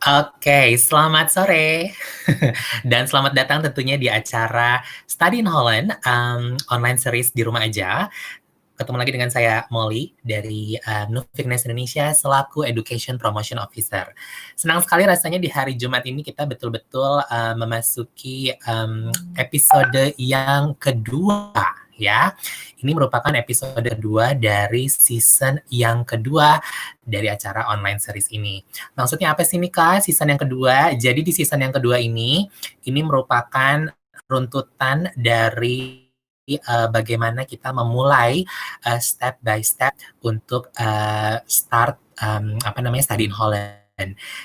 Oke, selamat sore dan selamat datang tentunya di acara Study in Holland, online series di rumah aja. Ketemu lagi dengan saya Molly dari, Nufiknes Indonesia selaku Education Promotion Officer. Senang sekali rasanya di hari Jumat ini kita betul-betul, memasuki, episode yang kedua ya. Ini merupakan episode kedua dari season yang kedua dari acara online series ini. Maksudnya apa sih nih Kak, season yang kedua? Jadi di season yang kedua ini merupakan runtutan dari bagaimana kita memulai step by step untuk start study in Holland.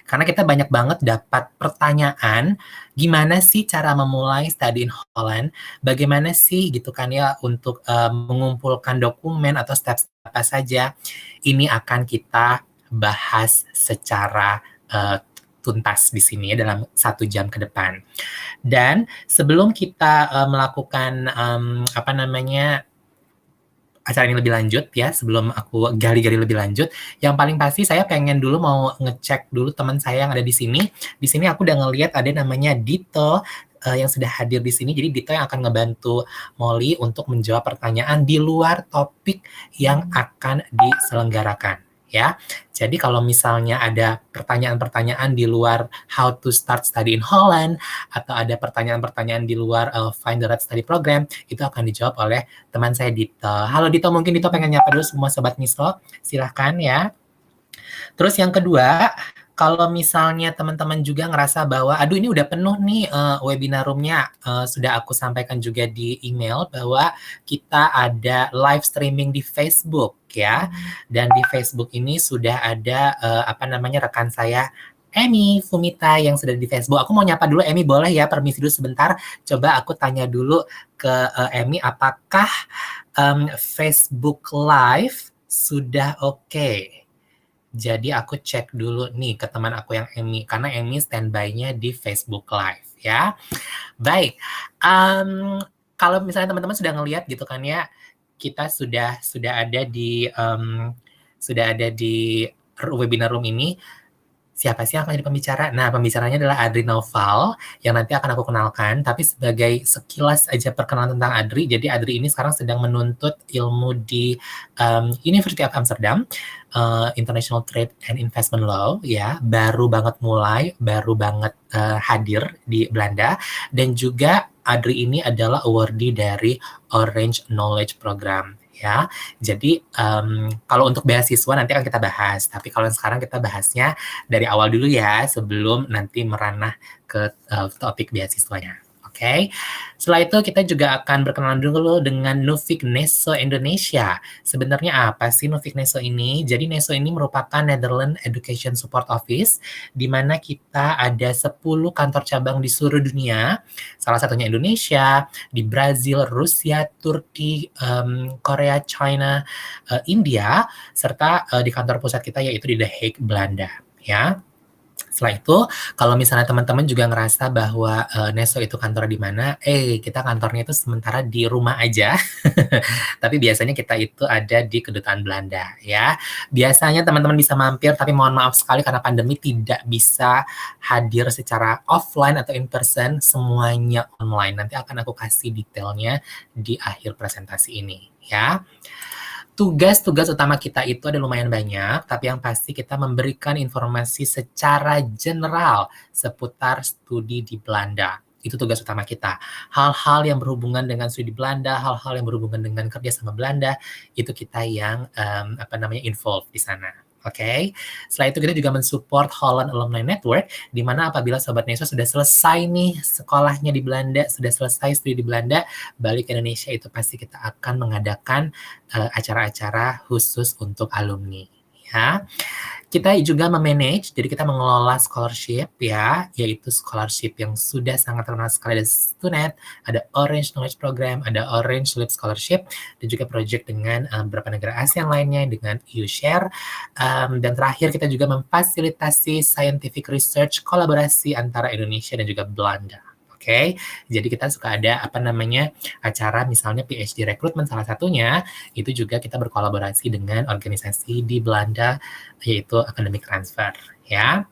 Karena kita banyak banget dapat pertanyaan, gimana sih cara memulai study in Holland? Bagaimana sih gitu kan ya untuk mengumpulkan dokumen atau step apa saja? Ini akan kita bahas secara tuntas di sini ya dalam 1 jam ke depan. Dan sebelum kita melakukan acara ini lebih lanjut ya, sebelum aku gali-gali lebih lanjut, yang paling pasti saya pengen dulu mau ngecek dulu teman saya yang ada di sini. Di sini aku udah ngelihat ada namanya Dito yang sudah hadir di sini. Jadi Dito yang akan ngebantu Molly untuk menjawab pertanyaan di luar topik yang akan diselenggarakan ya. Jadi kalau misalnya ada pertanyaan-pertanyaan di luar how to start study in Holland atau ada pertanyaan-pertanyaan di luar find the right study program, itu akan dijawab oleh teman saya Dito. Halo Dito, mungkin Dito pengen nyapa dulu semua Sobat Misro, silahkan ya. Terus yang kedua, kalau misalnya teman-teman juga ngerasa bahwa, aduh ini udah penuh nih webinar room-nya, sudah aku sampaikan juga di email bahwa kita ada live streaming di Facebook ya, dan di Facebook ini sudah ada rekan saya Emi Fumita yang sudah di Facebook. Aku mau nyapa dulu Emi, boleh ya? Permisi dulu sebentar. Coba aku tanya dulu ke Emi, apakah Facebook Live sudah oke? Jadi aku cek dulu nih ke teman aku yang Emi, karena Emi standby-nya di Facebook Live ya. Baik, kalau misalnya teman-teman sudah ngelihat gitu kan ya, kita sudah ada di webinar room ini. Siapa sih yang akan jadi pembicara? Nah, pembicaranya adalah Adri Noval, yang nanti akan aku kenalkan. Tapi sebagai sekilas aja perkenalan tentang Adri, jadi Adri ini sekarang sedang menuntut ilmu di University of Amsterdam, International Trade and Investment Law, ya, baru banget mulai, baru banget hadir di Belanda, dan juga Adri ini adalah awardee dari Orange Knowledge Program. Ya, jadi kalau untuk beasiswa nanti akan kita bahas. Tapi kalau sekarang kita bahasnya dari awal dulu ya, sebelum nanti meranah ke topik beasiswanya. Oke. Setelah itu kita juga akan berkenalan dulu dengan Nufik Neso Indonesia. Sebenarnya apa sih Nufik Neso ini? Jadi Neso ini merupakan Netherlands Education Support Office, di mana kita ada 10 kantor cabang di seluruh dunia. Salah satunya Indonesia, di Brazil, Rusia, Turki, Korea, China, India, serta di kantor pusat kita yaitu di The Hague, Belanda. Ya. Setelah itu, kalau misalnya teman-teman juga ngerasa bahwa Neso itu kantor di mana, kita kantornya itu sementara di rumah aja. Tapi biasanya kita itu ada di kedutaan Belanda ya. Biasanya teman-teman bisa mampir, tapi mohon maaf sekali karena pandemi tidak bisa hadir secara offline atau in person, semuanya online. Nanti akan aku kasih detailnya di akhir presentasi ini ya. Tugas-tugas utama kita itu ada lumayan banyak, tapi yang pasti kita memberikan informasi secara general seputar studi di Belanda. Itu tugas utama kita. Hal-hal yang berhubungan dengan studi di Belanda, hal-hal yang berhubungan dengan kerja sama Belanda, itu kita yang involved di sana. Oke. Setelah itu kita juga mensupport Holland Alumni Network, di mana apabila Sobat Neso sudah selesai nih sekolahnya di Belanda, sudah selesai studi di Belanda, balik ke Indonesia itu pasti kita akan mengadakan acara-acara khusus untuk alumni ya. Kita juga memanage, jadi kita mengelola scholarship ya, yaitu scholarship yang sudah sangat terkenal sekali, ada Stunet, ada Orange Knowledge Program, ada Orange Leap Scholarship, dan juga project dengan beberapa negara ASEAN lainnya dengan EU-Share. Dan terakhir kita juga memfasilitasi scientific research kolaborasi antara Indonesia dan juga Belanda. Oke, jadi kita suka ada acara misalnya PhD recruitment salah satunya, itu juga kita berkolaborasi dengan organisasi di Belanda, yaitu Academic Transfer ya.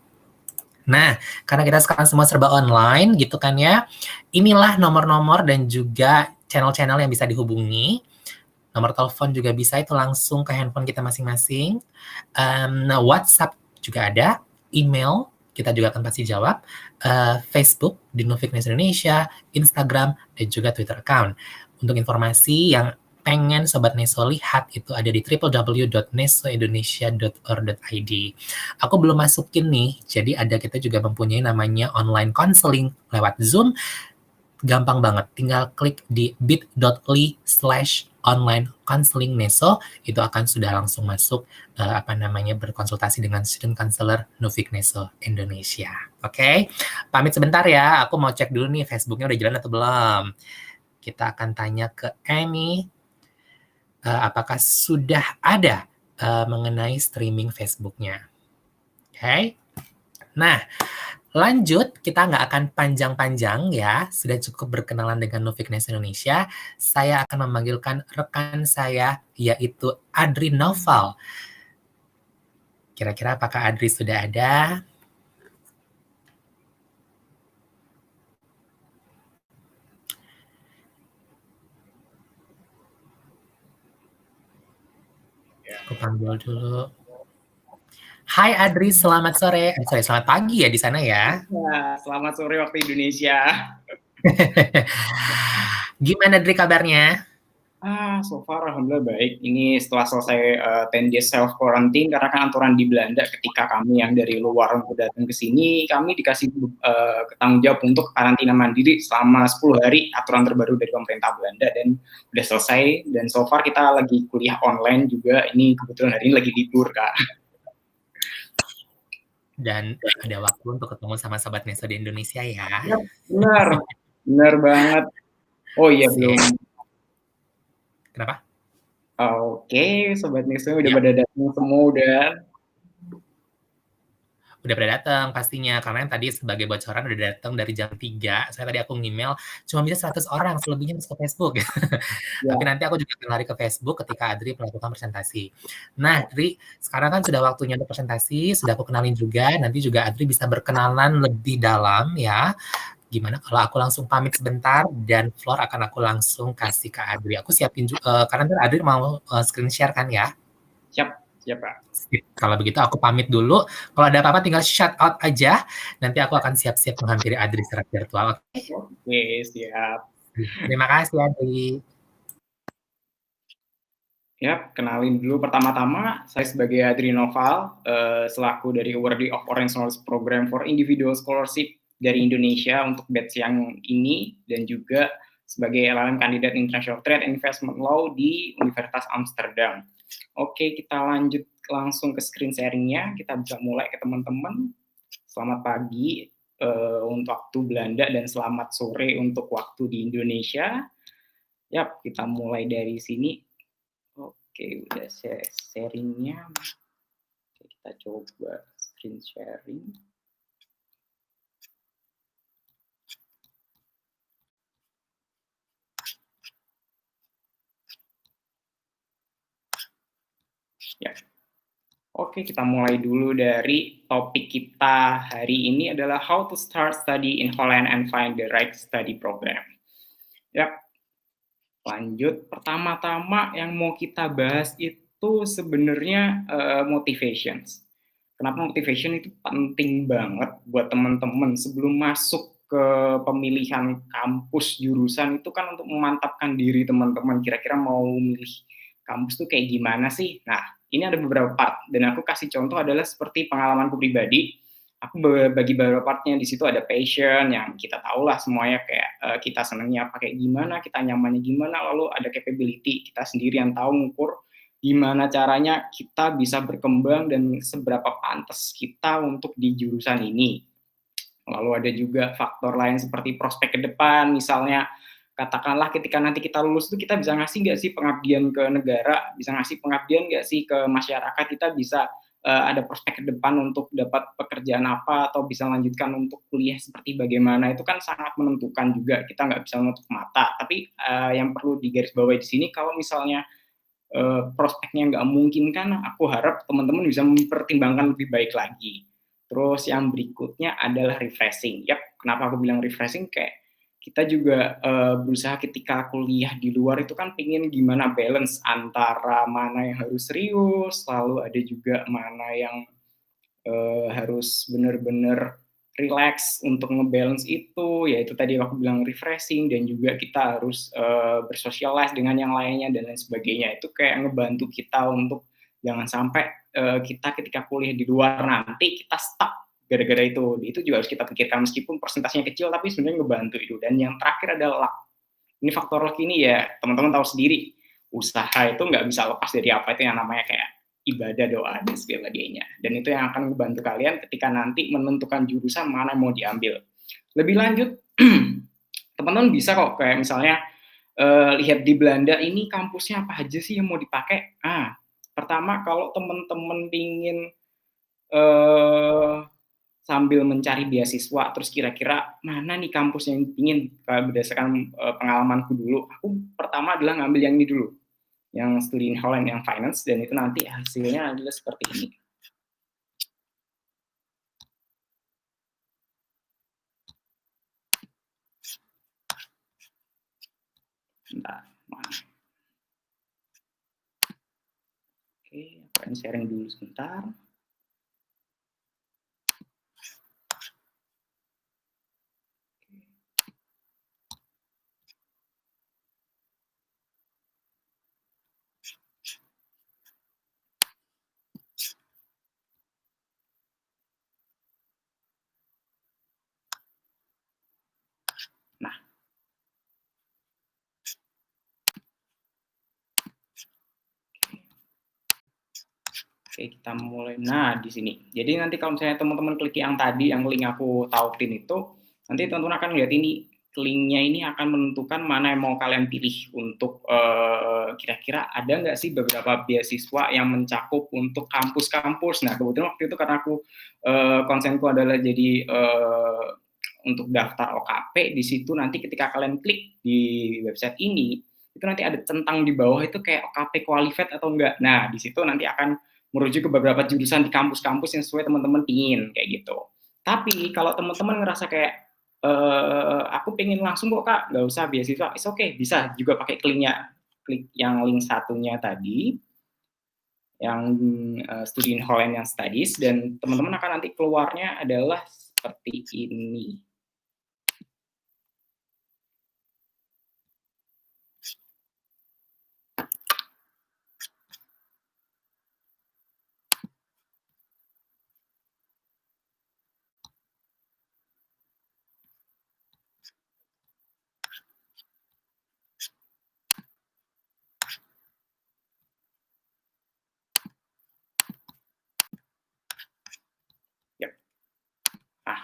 Nah, karena kita sekarang semua serba online gitu kan ya, inilah nomor-nomor dan juga channel-channel yang bisa dihubungi. Nomor telepon juga bisa itu langsung ke handphone kita masing-masing. Nah, WhatsApp juga ada, email kita juga akan pasti jawab, Facebook di Noviknes Indonesia, Instagram, dan juga Twitter account. Untuk informasi yang pengen Sobat Neso lihat itu ada di www.nesoindonesia.or.id. Aku belum masukin nih, jadi kita juga mempunyai namanya online counseling lewat Zoom. Gampang banget, tinggal klik di bit.ly/online counseling Neso, itu akan sudah langsung masuk berkonsultasi dengan student counselor Novik Neso Indonesia. Oke, pamit sebentar ya, aku mau cek dulu nih Facebooknya udah jalan atau belum. Kita akan tanya ke Amy, apakah sudah ada mengenai streaming Facebooknya. Oke, nah lanjut, kita nggak akan panjang-panjang ya, sudah cukup berkenalan dengan Noviknes Indonesia. Saya akan memanggilkan rekan saya, yaitu Adri Noval. Kira-kira apakah Adri sudah ada? Aku panggil dulu. Hai Adri, selamat sore. Selamat pagi ya di sana ya. Ya, selamat sore waktu Indonesia. Gimana Adri kabarnya? So far alhamdulillah baik. Ini setelah selesai 10 days self quarantine, karena kan aturan di Belanda ketika kami yang dari luar untuk datang ke sini, kami dikasih tanggung jawab untuk karantina mandiri selama 10 hari, aturan terbaru dari pemerintah Belanda, dan udah selesai. Dan so far kita lagi kuliah online juga. Ini kebetulan hari ini lagi libur, Kak. Dan ada waktu untuk ketemu sama Sobat Neso di Indonesia ya. Ya, benar banget. Oh iya, belum. Kenapa? Oke, Sobat Neso udah pada datang semua, udah pada datang pastinya, karena yang tadi sebagai bocoran udah datang dari jam 3. Saya tadi aku ngemail cuma bisa 100 orang, selebihnya masuk ke Facebook. Ya. Tapi nanti aku juga akan lari ke Facebook ketika Adri melakukan presentasi. Nah, Adri, sekarang kan sudah waktunya untuk presentasi, sudah aku kenalin juga, nanti juga Adri bisa berkenalan lebih dalam ya. Gimana kalau aku langsung pamit sebentar dan floor akan aku langsung kasih ke Adri. Aku siapin juga, karena Adri mau screen share kan ya? Siap, Pak. Kalau begitu aku pamit dulu. Kalau ada apa-apa tinggal shout out aja. Nanti aku akan siap-siap menghampiri Adri secara virtual. Oke, siap. Terima kasih Adri. Ya, kenalin dulu pertama-tama, saya sebagai Adri Noval, selaku dari Awardee of Orange Knowledge Program for Individual Scholarship dari Indonesia untuk batch yang ini, dan juga sebagai LLM Kandidat International Trade and Investment Law di Universitas Amsterdam. Oke, kita lanjut langsung ke screen sharing-nya, kita bisa mulai ke teman-teman. Selamat pagi untuk waktu Belanda dan selamat sore untuk waktu di Indonesia. Yap, kita mulai dari sini. Oke, udah sharingnya. Oke, kita coba screen sharing. Ya. Oke, kita mulai dulu dari topik kita hari ini adalah how to start study in Holland and find the right study program. Ya, lanjut. Pertama-tama yang mau kita bahas itu sebenarnya motivations. Kenapa motivation itu penting banget buat teman-teman sebelum masuk ke pemilihan kampus jurusan itu kan untuk memantapkan diri teman-teman kira-kira mau milih kampus tuh kayak gimana sih. Nah, ini ada beberapa part dan aku kasih contoh adalah seperti pengalamanku pribadi. Aku bagi beberapa partnya, di situ ada passion yang kita tahu lah semuanya kayak kita senangnya apa kayak gimana, kita nyamannya gimana, lalu ada capability kita sendiri yang tahu ngukur gimana caranya kita bisa berkembang dan seberapa pantas kita untuk di jurusan ini. Lalu ada juga faktor lain seperti prospek ke depan, misalnya katakanlah ketika nanti kita lulus itu kita bisa ngasih nggak sih pengabdian ke negara, bisa ngasih pengabdian nggak sih ke masyarakat, kita bisa ada prospek ke depan untuk dapat pekerjaan apa atau bisa lanjutkan untuk kuliah seperti bagaimana, itu kan sangat menentukan juga, kita nggak bisa menutup mata. Tapi yang perlu digarisbawahi di sini kalau misalnya prospeknya nggak mungkin kan, aku harap teman-teman bisa mempertimbangkan lebih baik lagi. Terus yang berikutnya adalah refreshing. Yap, kenapa aku bilang refreshing, kayak kita juga berusaha ketika kuliah di luar itu kan pingin gimana balance antara mana yang harus serius, lalu ada juga mana yang harus benar-benar relax untuk ngebalance itu, yaitu tadi aku bilang refreshing, dan juga kita harus bersosialize dengan yang lainnya dan lain sebagainya. Itu kayak ngebantu kita untuk jangan sampai kita ketika kuliah di luar nanti kita stuck gara-gara itu. Itu juga harus kita pikirkan meskipun persentasenya kecil, tapi sebenarnya ngebantu itu. Dan yang terakhir adalah luck. Ini faktor luck ini ya teman-teman tahu sendiri, usaha itu nggak bisa lepas dari apa itu yang namanya kayak ibadah, doa, dan sebagainya. Dan itu yang akan membantu kalian ketika nanti menentukan jurusan mana yang mau diambil. Lebih lanjut, teman-teman bisa kok kayak misalnya lihat di Belanda ini kampusnya apa aja sih yang mau dipakai. Pertama kalau teman-teman ingin sambil mencari beasiswa, terus kira-kira mana nih kampus yang ingin, berdasarkan pengalamanku dulu, aku pertama adalah ngambil yang ini dulu, yang studi in Holland, yang finance, dan itu nanti hasilnya adalah seperti ini. Bentar, mana? Oke, aku akan sharing dulu sebentar. Nah, oke, kita mulai. Nah, di sini. Jadi nanti kalau misalnya teman-teman klik yang tadi, yang link aku tautin itu, nanti teman-teman akan lihat ini, linknya ini akan menentukan mana yang mau kalian pilih untuk kira-kira ada nggak sih beberapa beasiswa yang mencakup untuk kampus-kampus. Nah, kebetulan waktu itu karena aku konsenku adalah jadi untuk daftar OKP, di situ nanti ketika kalian klik di website ini, itu nanti ada centang di bawah itu kayak OKP qualified atau enggak. Nah, di situ nanti akan merujuk ke beberapa jurusan di kampus-kampus yang sesuai teman-teman pingin, kayak gitu. Tapi kalau teman-teman ngerasa kayak aku pengen langsung kok Kak, nggak usah beasiswa, it's okay, bisa juga pakai linknya, klik yang link satunya tadi, yang studi in Holland yang studies, dan teman-teman akan nanti keluarnya adalah seperti ini. Nah,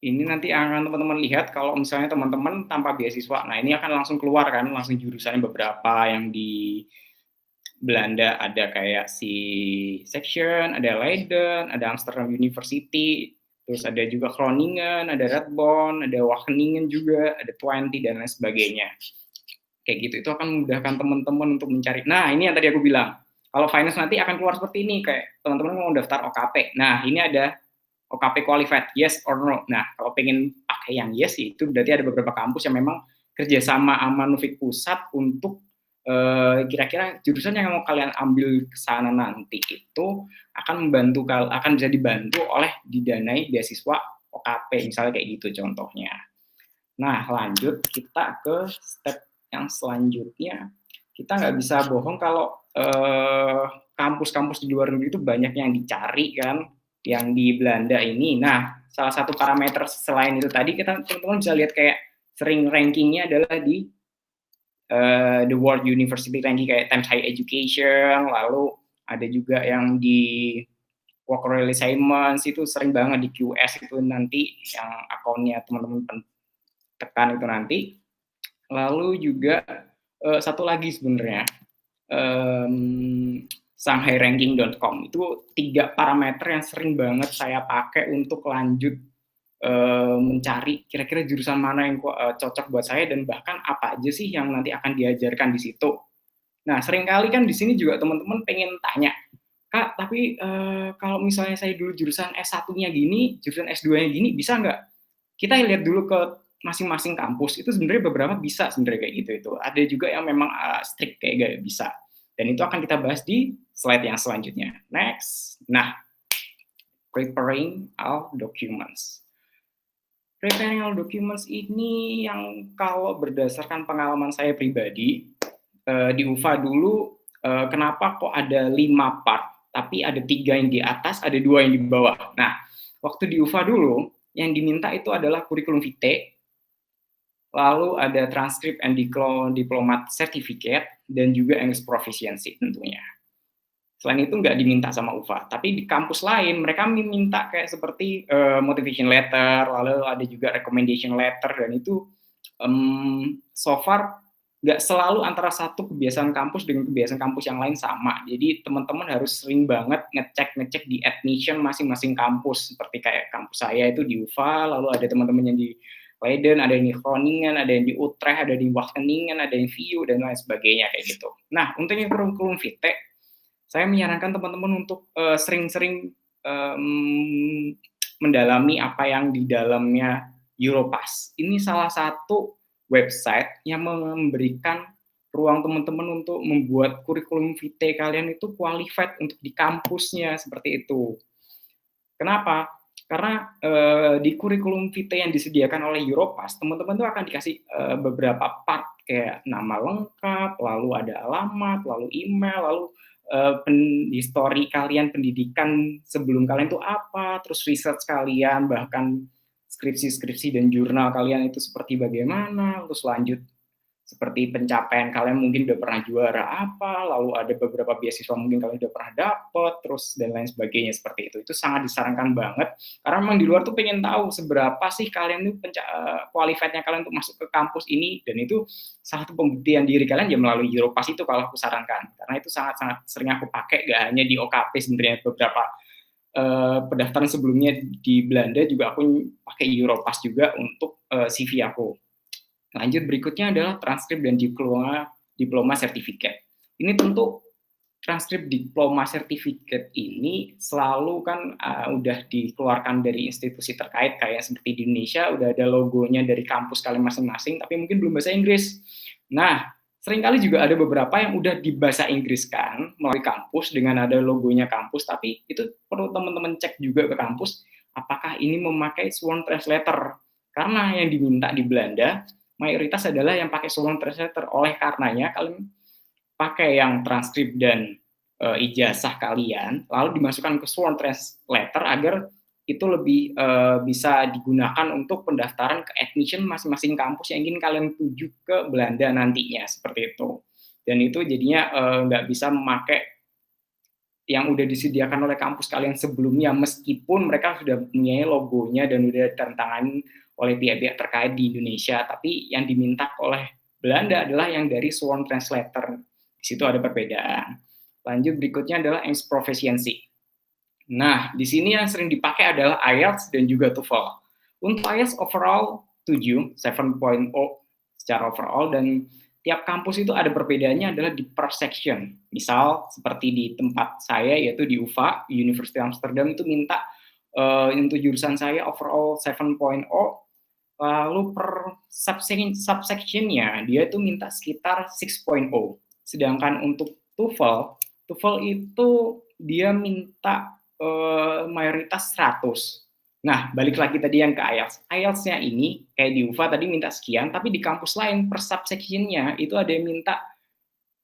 ini nanti akan teman-teman lihat kalau misalnya teman-teman tanpa beasiswa. Nah, ini akan langsung keluar kan, langsung jurusannya beberapa yang di Belanda, ada kayak si Section, ada Leiden, ada Amsterdam University, terus ada juga Groningen, ada Radboud, ada Wageningen juga, ada Twente, dan lain sebagainya. Kayak gitu, itu akan memudahkan teman-teman untuk mencari. Nah, ini yang tadi aku bilang. Kalau finance nanti akan keluar seperti ini, kayak teman-teman mau daftar OKP. Nah, ini ada OKP qualified, yes or no. Nah, kalau pengen pakai yang yes, itu berarti ada beberapa kampus yang memang kerjasama sama Nufik Pusat untuk kira-kira jurusan yang mau kalian ambil ke sana nanti itu akan membantu, akan bisa dibantu oleh didanai beasiswa OKP, misalnya kayak gitu contohnya. Nah, lanjut kita ke step yang selanjutnya. Kita nggak bisa bohong kalau kampus-kampus di luar negeri itu banyak yang dicari kan, yang di Belanda ini. Nah, salah satu parameter selain itu tadi, kita teman-teman bisa lihat kayak sering rankingnya adalah di the World University Ranking kayak Times Higher Education, lalu ada juga yang di Work Rally Simons, itu sering banget di QS itu nanti yang akunnya teman-teman tekan itu nanti. Lalu juga satu lagi sebenarnya, shanghairanking.com, itu 3 parameter yang sering banget saya pakai untuk lanjut mencari kira-kira jurusan mana yang cocok buat saya, dan bahkan apa aja sih yang nanti akan diajarkan di situ. Nah, seringkali kan di sini juga teman-teman pengen tanya, Kak, tapi kalau misalnya saya dulu jurusan S1-nya gini, jurusan S2-nya gini, bisa nggak? Kita lihat dulu ke masing-masing kampus, itu sebenarnya beberapa bisa sebenarnya kayak gitu itu. Ada juga yang memang strict kayak gak bisa. Dan itu akan kita bahas di slide yang selanjutnya. Next. Nah, preparing our documents. Preparing our documents ini yang kalau berdasarkan pengalaman saya pribadi, di UVA dulu, kenapa kok ada 5 part, tapi ada 3 yang di atas, ada 2 yang di bawah. Nah, waktu di UVA dulu, yang diminta itu adalah kurikulum vitae, lalu ada transkrip and diplomat certificate, dan juga English proficiency tentunya. Selain itu nggak diminta sama UVA, tapi di kampus lain mereka minta kayak seperti motivation letter, lalu ada juga recommendation letter, dan itu so far nggak selalu antara satu kebiasaan kampus dengan kebiasaan kampus yang lain sama. Jadi teman-teman harus sering banget ngecek di admission masing-masing kampus. Seperti kayak kampus saya itu di UVA, lalu ada teman-teman yang di Leiden, ada yang di Groningen, ada yang di Utrecht, ada di Wageningen, ada yang VU, dan lain sebagainya kayak gitu. Nah, untuk yang kurikulum vitae, saya menyarankan teman-teman untuk sering-sering mendalami apa yang di dalamnya Europass. Ini salah satu website yang memberikan ruang teman-teman untuk membuat kurikulum vitae kalian itu qualified untuk di kampusnya, seperti itu. Kenapa? Karena di kurikulum vitae yang disediakan oleh Europass, teman-teman tuh akan dikasih beberapa part kayak nama lengkap, lalu ada alamat, lalu email, lalu history kalian, pendidikan sebelum kalian itu apa, terus research kalian, bahkan skripsi dan jurnal kalian itu seperti bagaimana, terus lanjut seperti pencapaian kalian mungkin udah pernah juara apa, lalu ada beberapa beasiswa mungkin kalian udah pernah dapet, terus dan lain sebagainya seperti itu. Itu sangat disarankan banget, karena memang di luar tuh pengen tahu seberapa sih kalian tuh qualified-nya kalian untuk masuk ke kampus ini, dan itu salah satu pembuktian diri kalian ya melalui Europass itu kalau aku sarankan, karena itu sangat-sangat sering aku pakai, gak hanya di OKP sebenarnya, beberapa pendaftaran sebelumnya di Belanda juga aku pakai Europass juga untuk CV aku. Lanjut berikutnya adalah transkrip dan diploma sertifikat. Ini tentu transkrip diploma sertifikat ini selalu kan udah dikeluarkan dari institusi terkait, kayak seperti di Indonesia udah ada logonya dari kampus kalian masing-masing, tapi mungkin belum bahasa Inggris. Nah, seringkali juga ada beberapa yang udah di bahasa Inggris kan melalui kampus dengan ada logonya kampus, tapi itu perlu teman-teman cek juga ke kampus apakah ini memakai sworn translator, karena yang diminta di Belanda mayoritas adalah yang pakai sworn translator. Oleh karenanya kalian pakai yang transkrip dan ijazah kalian, lalu dimasukkan ke sworn translator agar itu lebih bisa digunakan untuk pendaftaran ke admission masing-masing kampus yang ingin kalian tuju ke Belanda nantinya, seperti itu. Dan itu jadinya nggak bisa memakai yang udah disediakan oleh kampus kalian sebelumnya, meskipun mereka sudah punya logonya dan udah ditandatangani oleh pihak-pihak terkait di Indonesia, tapi yang diminta oleh Belanda adalah yang dari sworn translator. Di situ ada perbedaan. Lanjut berikutnya adalah English proficiency. Nah, di sini yang sering dipakai adalah IELTS dan juga TOEFL. Untuk IELTS overall 7, 7.0 secara overall, dan tiap kampus itu ada perbedaannya adalah di per section. Misal seperti di tempat saya yaitu di UVA, University Amsterdam, itu minta untuk jurusan saya overall 7.0, lalu per subsection-nya dia itu minta sekitar 6.0. Sedangkan untuk TOEFL itu dia minta mayoritas 100. Nah, balik lagi tadi yang ke IELTS. IELTS-nya ini kayak di UVA tadi minta sekian, tapi di kampus lain per subsection-nya itu ada yang minta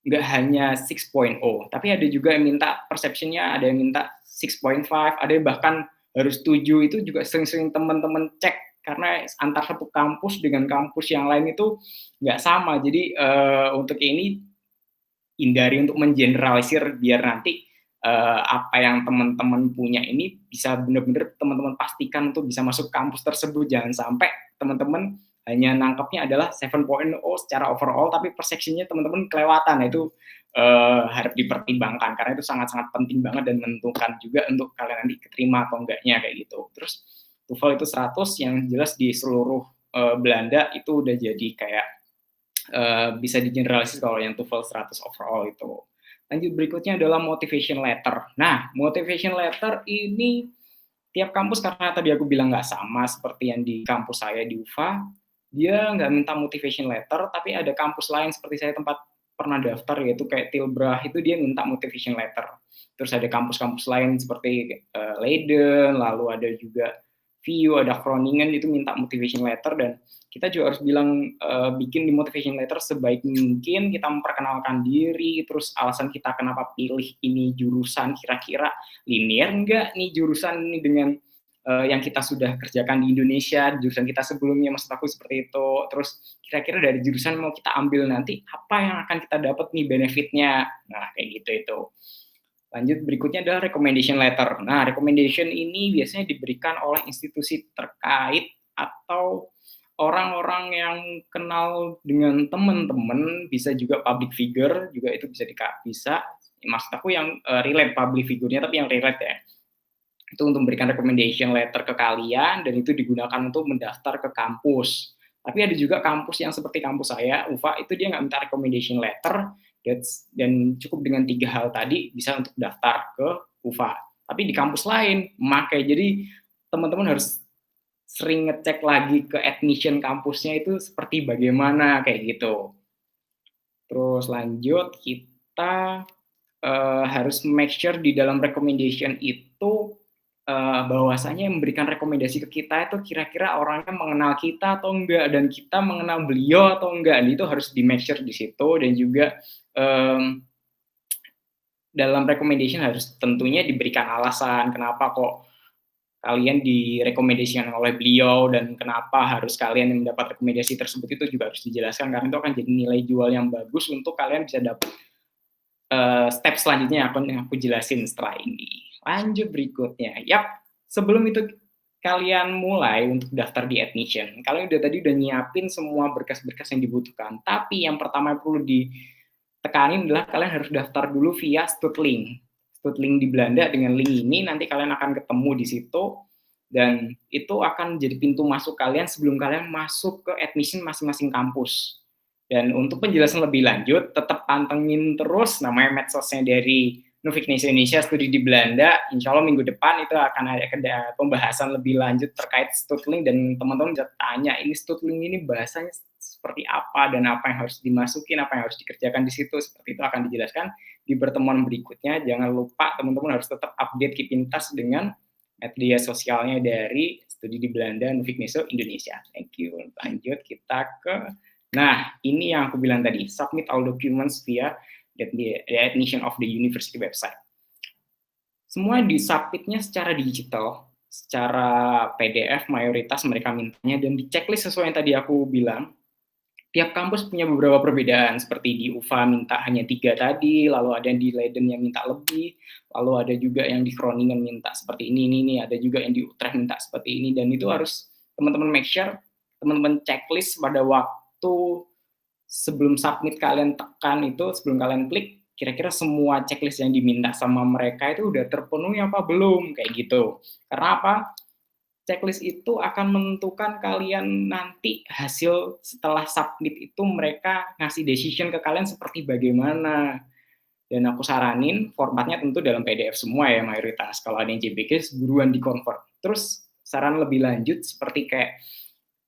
nggak hanya 6.0, tapi ada juga yang minta perception-nya, ada yang minta 6.5, ada yang bahkan harus 7. Itu juga sering-sering teman-teman cek, karena antar satu kampus dengan kampus yang lain itu nggak sama. Jadi untuk ini hindari untuk mengeneralisir, biar nanti apa yang teman-teman punya ini bisa benar-benar teman-teman pastikan untuk bisa masuk kampus tersebut. Jangan sampai teman-teman hanya nangkepnya adalah 7.0 secara overall, tapi persepsinya teman-teman kelewatan. Nah, itu harus dipertimbangkan, karena itu sangat-sangat penting banget dan menentukan juga untuk kalian nanti keterima atau enggaknya kayak gitu. Terus TOEFL itu 100, yang jelas di seluruh Belanda itu udah jadi kayak bisa digeneralisir kalau yang TOEFL 100 overall itu. Lanjut berikutnya adalah motivation letter. Nah, motivation letter ini tiap kampus, karena tadi aku bilang nggak sama seperti yang di kampus saya di UVA, dia nggak minta motivation letter, tapi ada kampus lain seperti saya tempat pernah daftar, yaitu kayak Tilburg, itu dia minta motivation letter. Terus ada kampus-kampus lain seperti Leiden, lalu ada juga VU, ada Groningen, itu minta motivation letter, dan kita juga harus bilang bikin di motivation letter sebaik mungkin, kita memperkenalkan diri, terus alasan kita kenapa pilih ini jurusan, kira-kira linear enggak nih jurusan ini dengan yang kita sudah kerjakan di Indonesia, jurusan kita sebelumnya, maksud aku seperti itu. Terus kira-kira dari jurusan mau kita ambil nanti, apa yang akan kita dapat nih benefitnya. Nah, kayak gitu itu. Lanjut berikutnya adalah recommendation letter. Nah, recommendation ini biasanya diberikan oleh institusi terkait atau orang-orang yang kenal dengan teman-teman, bisa juga public figure, juga itu bisa. Maksud aku yang relate public figure-nya, tapi yang relate ya. Itu untuk memberikan recommendation letter ke kalian, dan itu digunakan untuk mendaftar ke kampus. Tapi ada juga kampus yang seperti kampus saya, UVA, itu dia nggak minta recommendation letter, dan cukup dengan 3 hal tadi bisa untuk daftar ke UVA. Tapi di kampus lain, memakai. Jadi teman-teman harus sering ngecek lagi ke admission kampusnya itu seperti bagaimana, kayak gitu. Terus lanjut, kita harus make sure di dalam recommendation itu bahwasanya yang memberikan rekomendasi ke kita itu kira-kira orangnya mengenal kita atau enggak, dan kita mengenal beliau atau enggak. Itu harus di make sure di situ. Dan juga dalam recommendation harus tentunya diberikan alasan kenapa kok kalian direkomendasikan oleh beliau, dan kenapa harus kalian yang mendapat rekomendasi tersebut, itu juga harus dijelaskan, karena itu akan jadi nilai jual yang bagus untuk kalian bisa dapat step selanjutnya yang aku jelasin setelah ini. Lanjut berikutnya. Yap, sebelum itu kalian mulai untuk daftar di admission, kalian udah nyiapin semua berkas-berkas yang dibutuhkan. Tapi yang pertama yang perlu ditekanin adalah kalian harus daftar dulu via Stutlink. Stutlink di Belanda, dengan link ini nanti kalian akan ketemu di situ, dan itu akan jadi pintu masuk kalian sebelum kalian masuk ke admission masing-masing kampus. Dan untuk penjelasan lebih lanjut, tetap pantengin terus namanya medsosnya dari Nufik Indonesia Studi di Belanda. Insya Allah minggu depan itu akan ada pembahasan lebih lanjut terkait Stutlink, dan teman-teman bisa tanya, ini Stutlink ini bahasanya seperti apa, dan apa yang harus dimasukin, apa yang harus dikerjakan di situ. Seperti itu akan dijelaskan di pertemuan berikutnya. Jangan lupa teman-teman harus tetap update, keep in touch dengan media sosialnya dari Studi di Belanda Nufik Indonesia. Thank you. Lanjut kita ke, nah ini yang aku bilang tadi, submit all documents via the admission of the university website. Semua disubmitnya secara digital, secara PDF mayoritas mereka mintanya, dan di checklist sesuai yang tadi aku bilang. Tiap kampus punya beberapa perbedaan, seperti di UVA minta hanya 3 tadi, lalu ada yang di Leiden yang minta lebih, lalu ada juga yang di Groningen minta seperti ini, ada juga yang di Utrecht minta seperti ini, dan itu harus teman-teman make sure, teman-teman checklist pada waktu sebelum submit, kalian tekan itu, sebelum kalian klik, kira-kira semua checklist yang diminta sama mereka itu udah terpenuhi apa belum, kayak gitu. Karena apa? Checklist itu akan menentukan kalian nanti hasil setelah submit itu, mereka ngasih decision ke kalian seperti bagaimana. Dan aku saranin formatnya tentu dalam PDF semua ya mayoritas. Kalau ada yang JPG buruan di convert. Terus saran lebih lanjut seperti kayak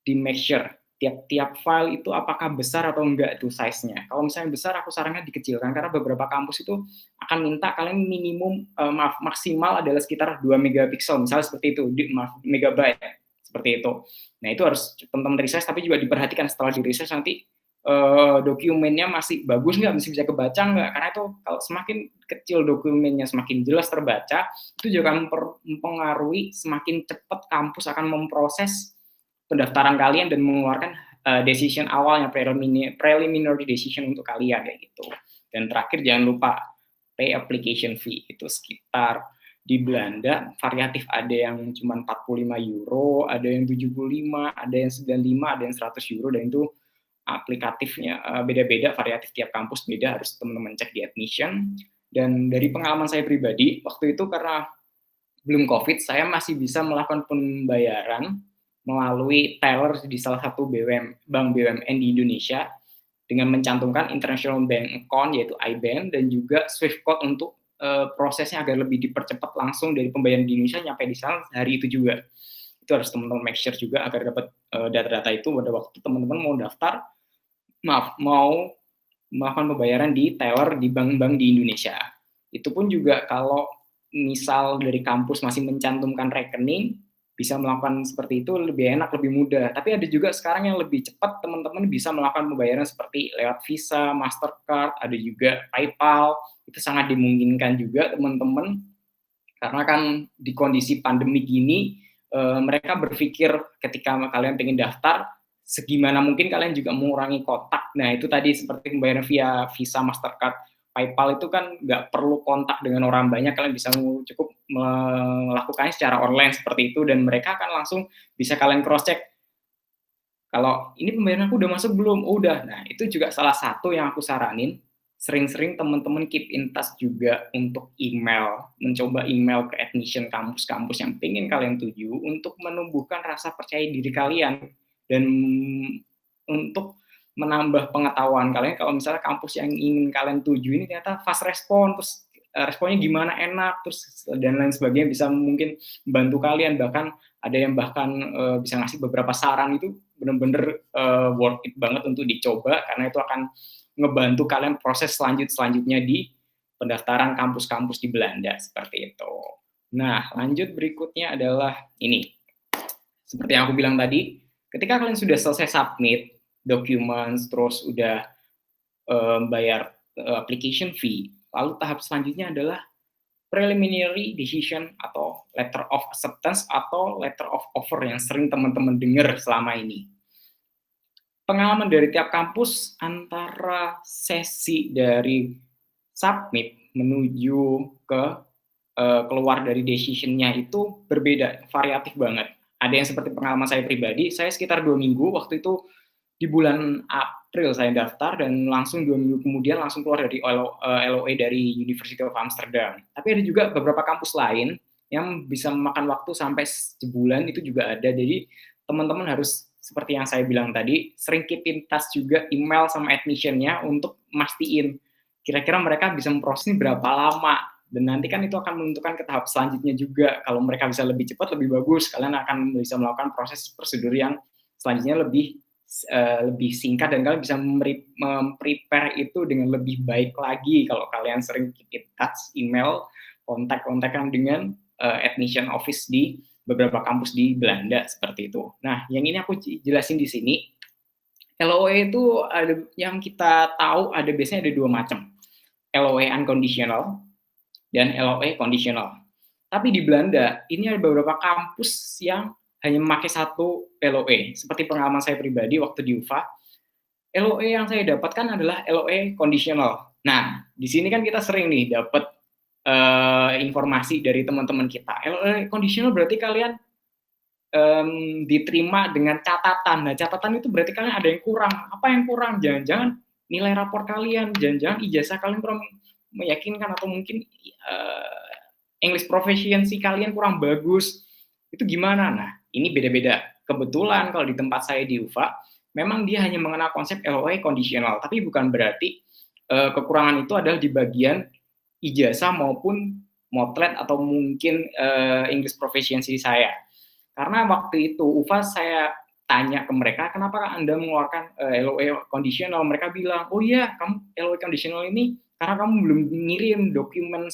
di make sure tiap file itu apakah besar atau enggak itu size-nya. Kalau misalnya besar, aku sarannya dikecilkan, karena beberapa kampus itu akan minta kalian minimum maksimal adalah sekitar 2 megapiksel, misalnya seperti itu, megabyte seperti itu. Nah, itu harus teman-teman resize, tapi juga diperhatikan setelah di resize nanti dokumennya masih bagus nggak, masih bisa kebaca nggak, karena itu kalau semakin kecil dokumennya semakin jelas terbaca, itu juga akan mempengaruhi semakin cepat kampus akan memproses pendaftaran kalian dan mengeluarkan decision awalnya, preliminary decision untuk kalian, kayak gitu. Dan terakhir jangan lupa pay application fee, itu sekitar di Belanda variatif, ada yang cuma 45 euro, ada yang 75, ada yang 95, ada yang 100 euro, dan itu aplikatifnya beda-beda, variatif tiap kampus beda, harus teman-teman cek di admission. Dan dari pengalaman saya pribadi, waktu itu karena belum COVID, saya masih bisa melakukan pembayaran melalui teller di salah satu bank BUMN di Indonesia. dengan mencantumkan International Bank Account yaitu IBAN dan juga Swift Code untuk prosesnya agar lebih dipercepat langsung dari pembayaran di Indonesia nyampe di sana hari itu juga. Itu harus teman-teman make sure juga agar dapat data-data itu pada waktu teman-teman mau daftar, mau melakukan pembayaran di teller di bank-bank di Indonesia. Itu pun juga kalau misal dari kampus masih mencantumkan rekening, bisa melakukan seperti itu lebih enak, lebih mudah. Tapi ada juga sekarang yang lebih cepat, teman-teman bisa melakukan pembayaran seperti lewat Visa, Mastercard, ada juga PayPal. Itu sangat dimungkinkan juga teman-teman, karena kan di kondisi pandemi gini, mereka berpikir ketika kalian pengen daftar, segimana mungkin kalian juga mengurangi kontak. Nah, itu tadi seperti pembayaran via Visa, Mastercard, PayPal itu kan nggak perlu kontak dengan orang banyak, kalian bisa cukup melakukannya secara online seperti itu, dan mereka akan langsung bisa kalian cross-check, kalau ini pembayaran aku udah masuk belum? Oh, udah. Nah, itu juga salah satu yang aku saranin, sering-sering teman-teman keep in touch juga untuk email, mencoba email ke admission kampus-kampus yang pengen kalian tuju untuk menumbuhkan rasa percaya diri kalian dan untuk menambah pengetahuan kalian kalau misalnya kampus yang ingin kalian tuju ini ternyata fast respon, terus responnya gimana, enak, terus dan lain sebagainya, bisa mungkin membantu kalian, bahkan ada yang bahkan bisa ngasih beberapa saran. Itu benar-benar worth it banget untuk dicoba, karena itu akan ngebantu kalian proses selanjutnya di pendaftaran kampus-kampus di Belanda, seperti itu. Nah, lanjut berikutnya adalah ini. Seperti yang aku bilang tadi, ketika kalian sudah selesai submit documents, terus udah bayar application fee, lalu tahap selanjutnya adalah preliminary decision atau letter of acceptance atau letter of offer yang sering teman-teman dengar selama ini. Pengalaman dari tiap kampus antara sesi dari submit menuju ke keluar dari decision-nya itu berbeda, variatif banget. Ada yang seperti pengalaman saya pribadi, saya sekitar 2 minggu, waktu itu di bulan April saya daftar, dan langsung 2 minggu kemudian langsung keluar dari LOE dari University of Amsterdam. Tapi ada juga beberapa kampus lain yang bisa memakan waktu sampai sebulan, itu juga ada. Jadi teman-teman harus, seperti yang saya bilang tadi, sering keep in touch juga email sama admission-nya untuk mastiin kira-kira mereka bisa memproses ini berapa lama, dan nanti kan itu akan menentukan ke tahap selanjutnya juga. Kalau mereka bisa lebih cepat, lebih bagus, kalian akan bisa melakukan proses prosedur yang selanjutnya lebih singkat, dan kalian bisa memprepare itu dengan lebih baik lagi kalau kalian sering keep in touch email, kontak-kontakan dengan admission office di beberapa kampus di Belanda, seperti itu. Nah, yang ini aku jelasin di sini. LOE itu ada, yang kita tahu ada biasanya ada 2 macam. LOE unconditional dan LOE conditional. Tapi di Belanda, ini ada beberapa kampus yang hanya memakai satu LOE. Seperti pengalaman saya pribadi waktu di UVA, LOE yang saya dapatkan adalah LOE conditional. Nah, di sini kan kita sering nih dapat informasi dari teman-teman kita. LOE conditional berarti kalian diterima dengan catatan. Nah, catatan itu berarti kalian ada yang kurang. Apa yang kurang? Jangan-jangan nilai rapor kalian, jangan-jangan ijazah kalian kurang meyakinkan, atau mungkin English proficiency kalian kurang bagus. Itu gimana? Nah, ini beda-beda. Kebetulan kalau di tempat saya di UVA, memang dia hanya mengenal konsep LOE conditional, tapi bukan berarti kekurangan itu adalah di bagian ijazah maupun motlet atau mungkin English proficiency saya. Karena waktu itu UVA saya tanya ke mereka, kenapa Anda mengeluarkan LOE conditional? Mereka bilang, oh iya, kamu LOE conditional ini karena kamu belum ngirim dokumen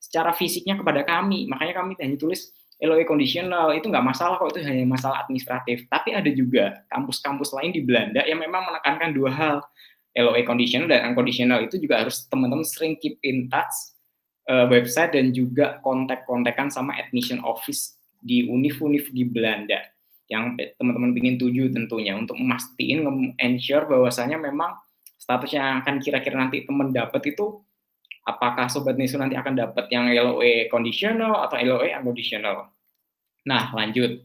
secara fisiknya kepada kami, makanya kami hanya tulis LOE conditional. Itu nggak masalah kok, itu hanya masalah administratif. Tapi ada juga kampus-kampus lain di Belanda yang memang menekankan 2 hal, LOE conditional dan unconditional. Itu juga harus teman-teman sering keep in touch website dan juga kontak-kontakan sama admission office di univ-univ di Belanda yang teman-teman ingin tuju, tentunya untuk memastikan, ensure bahwasanya memang status yang akan kira-kira nanti teman dapat itu, apakah Sobat Nesu nanti akan dapat yang LOE conditional atau LOE unconditional. Nah, lanjut.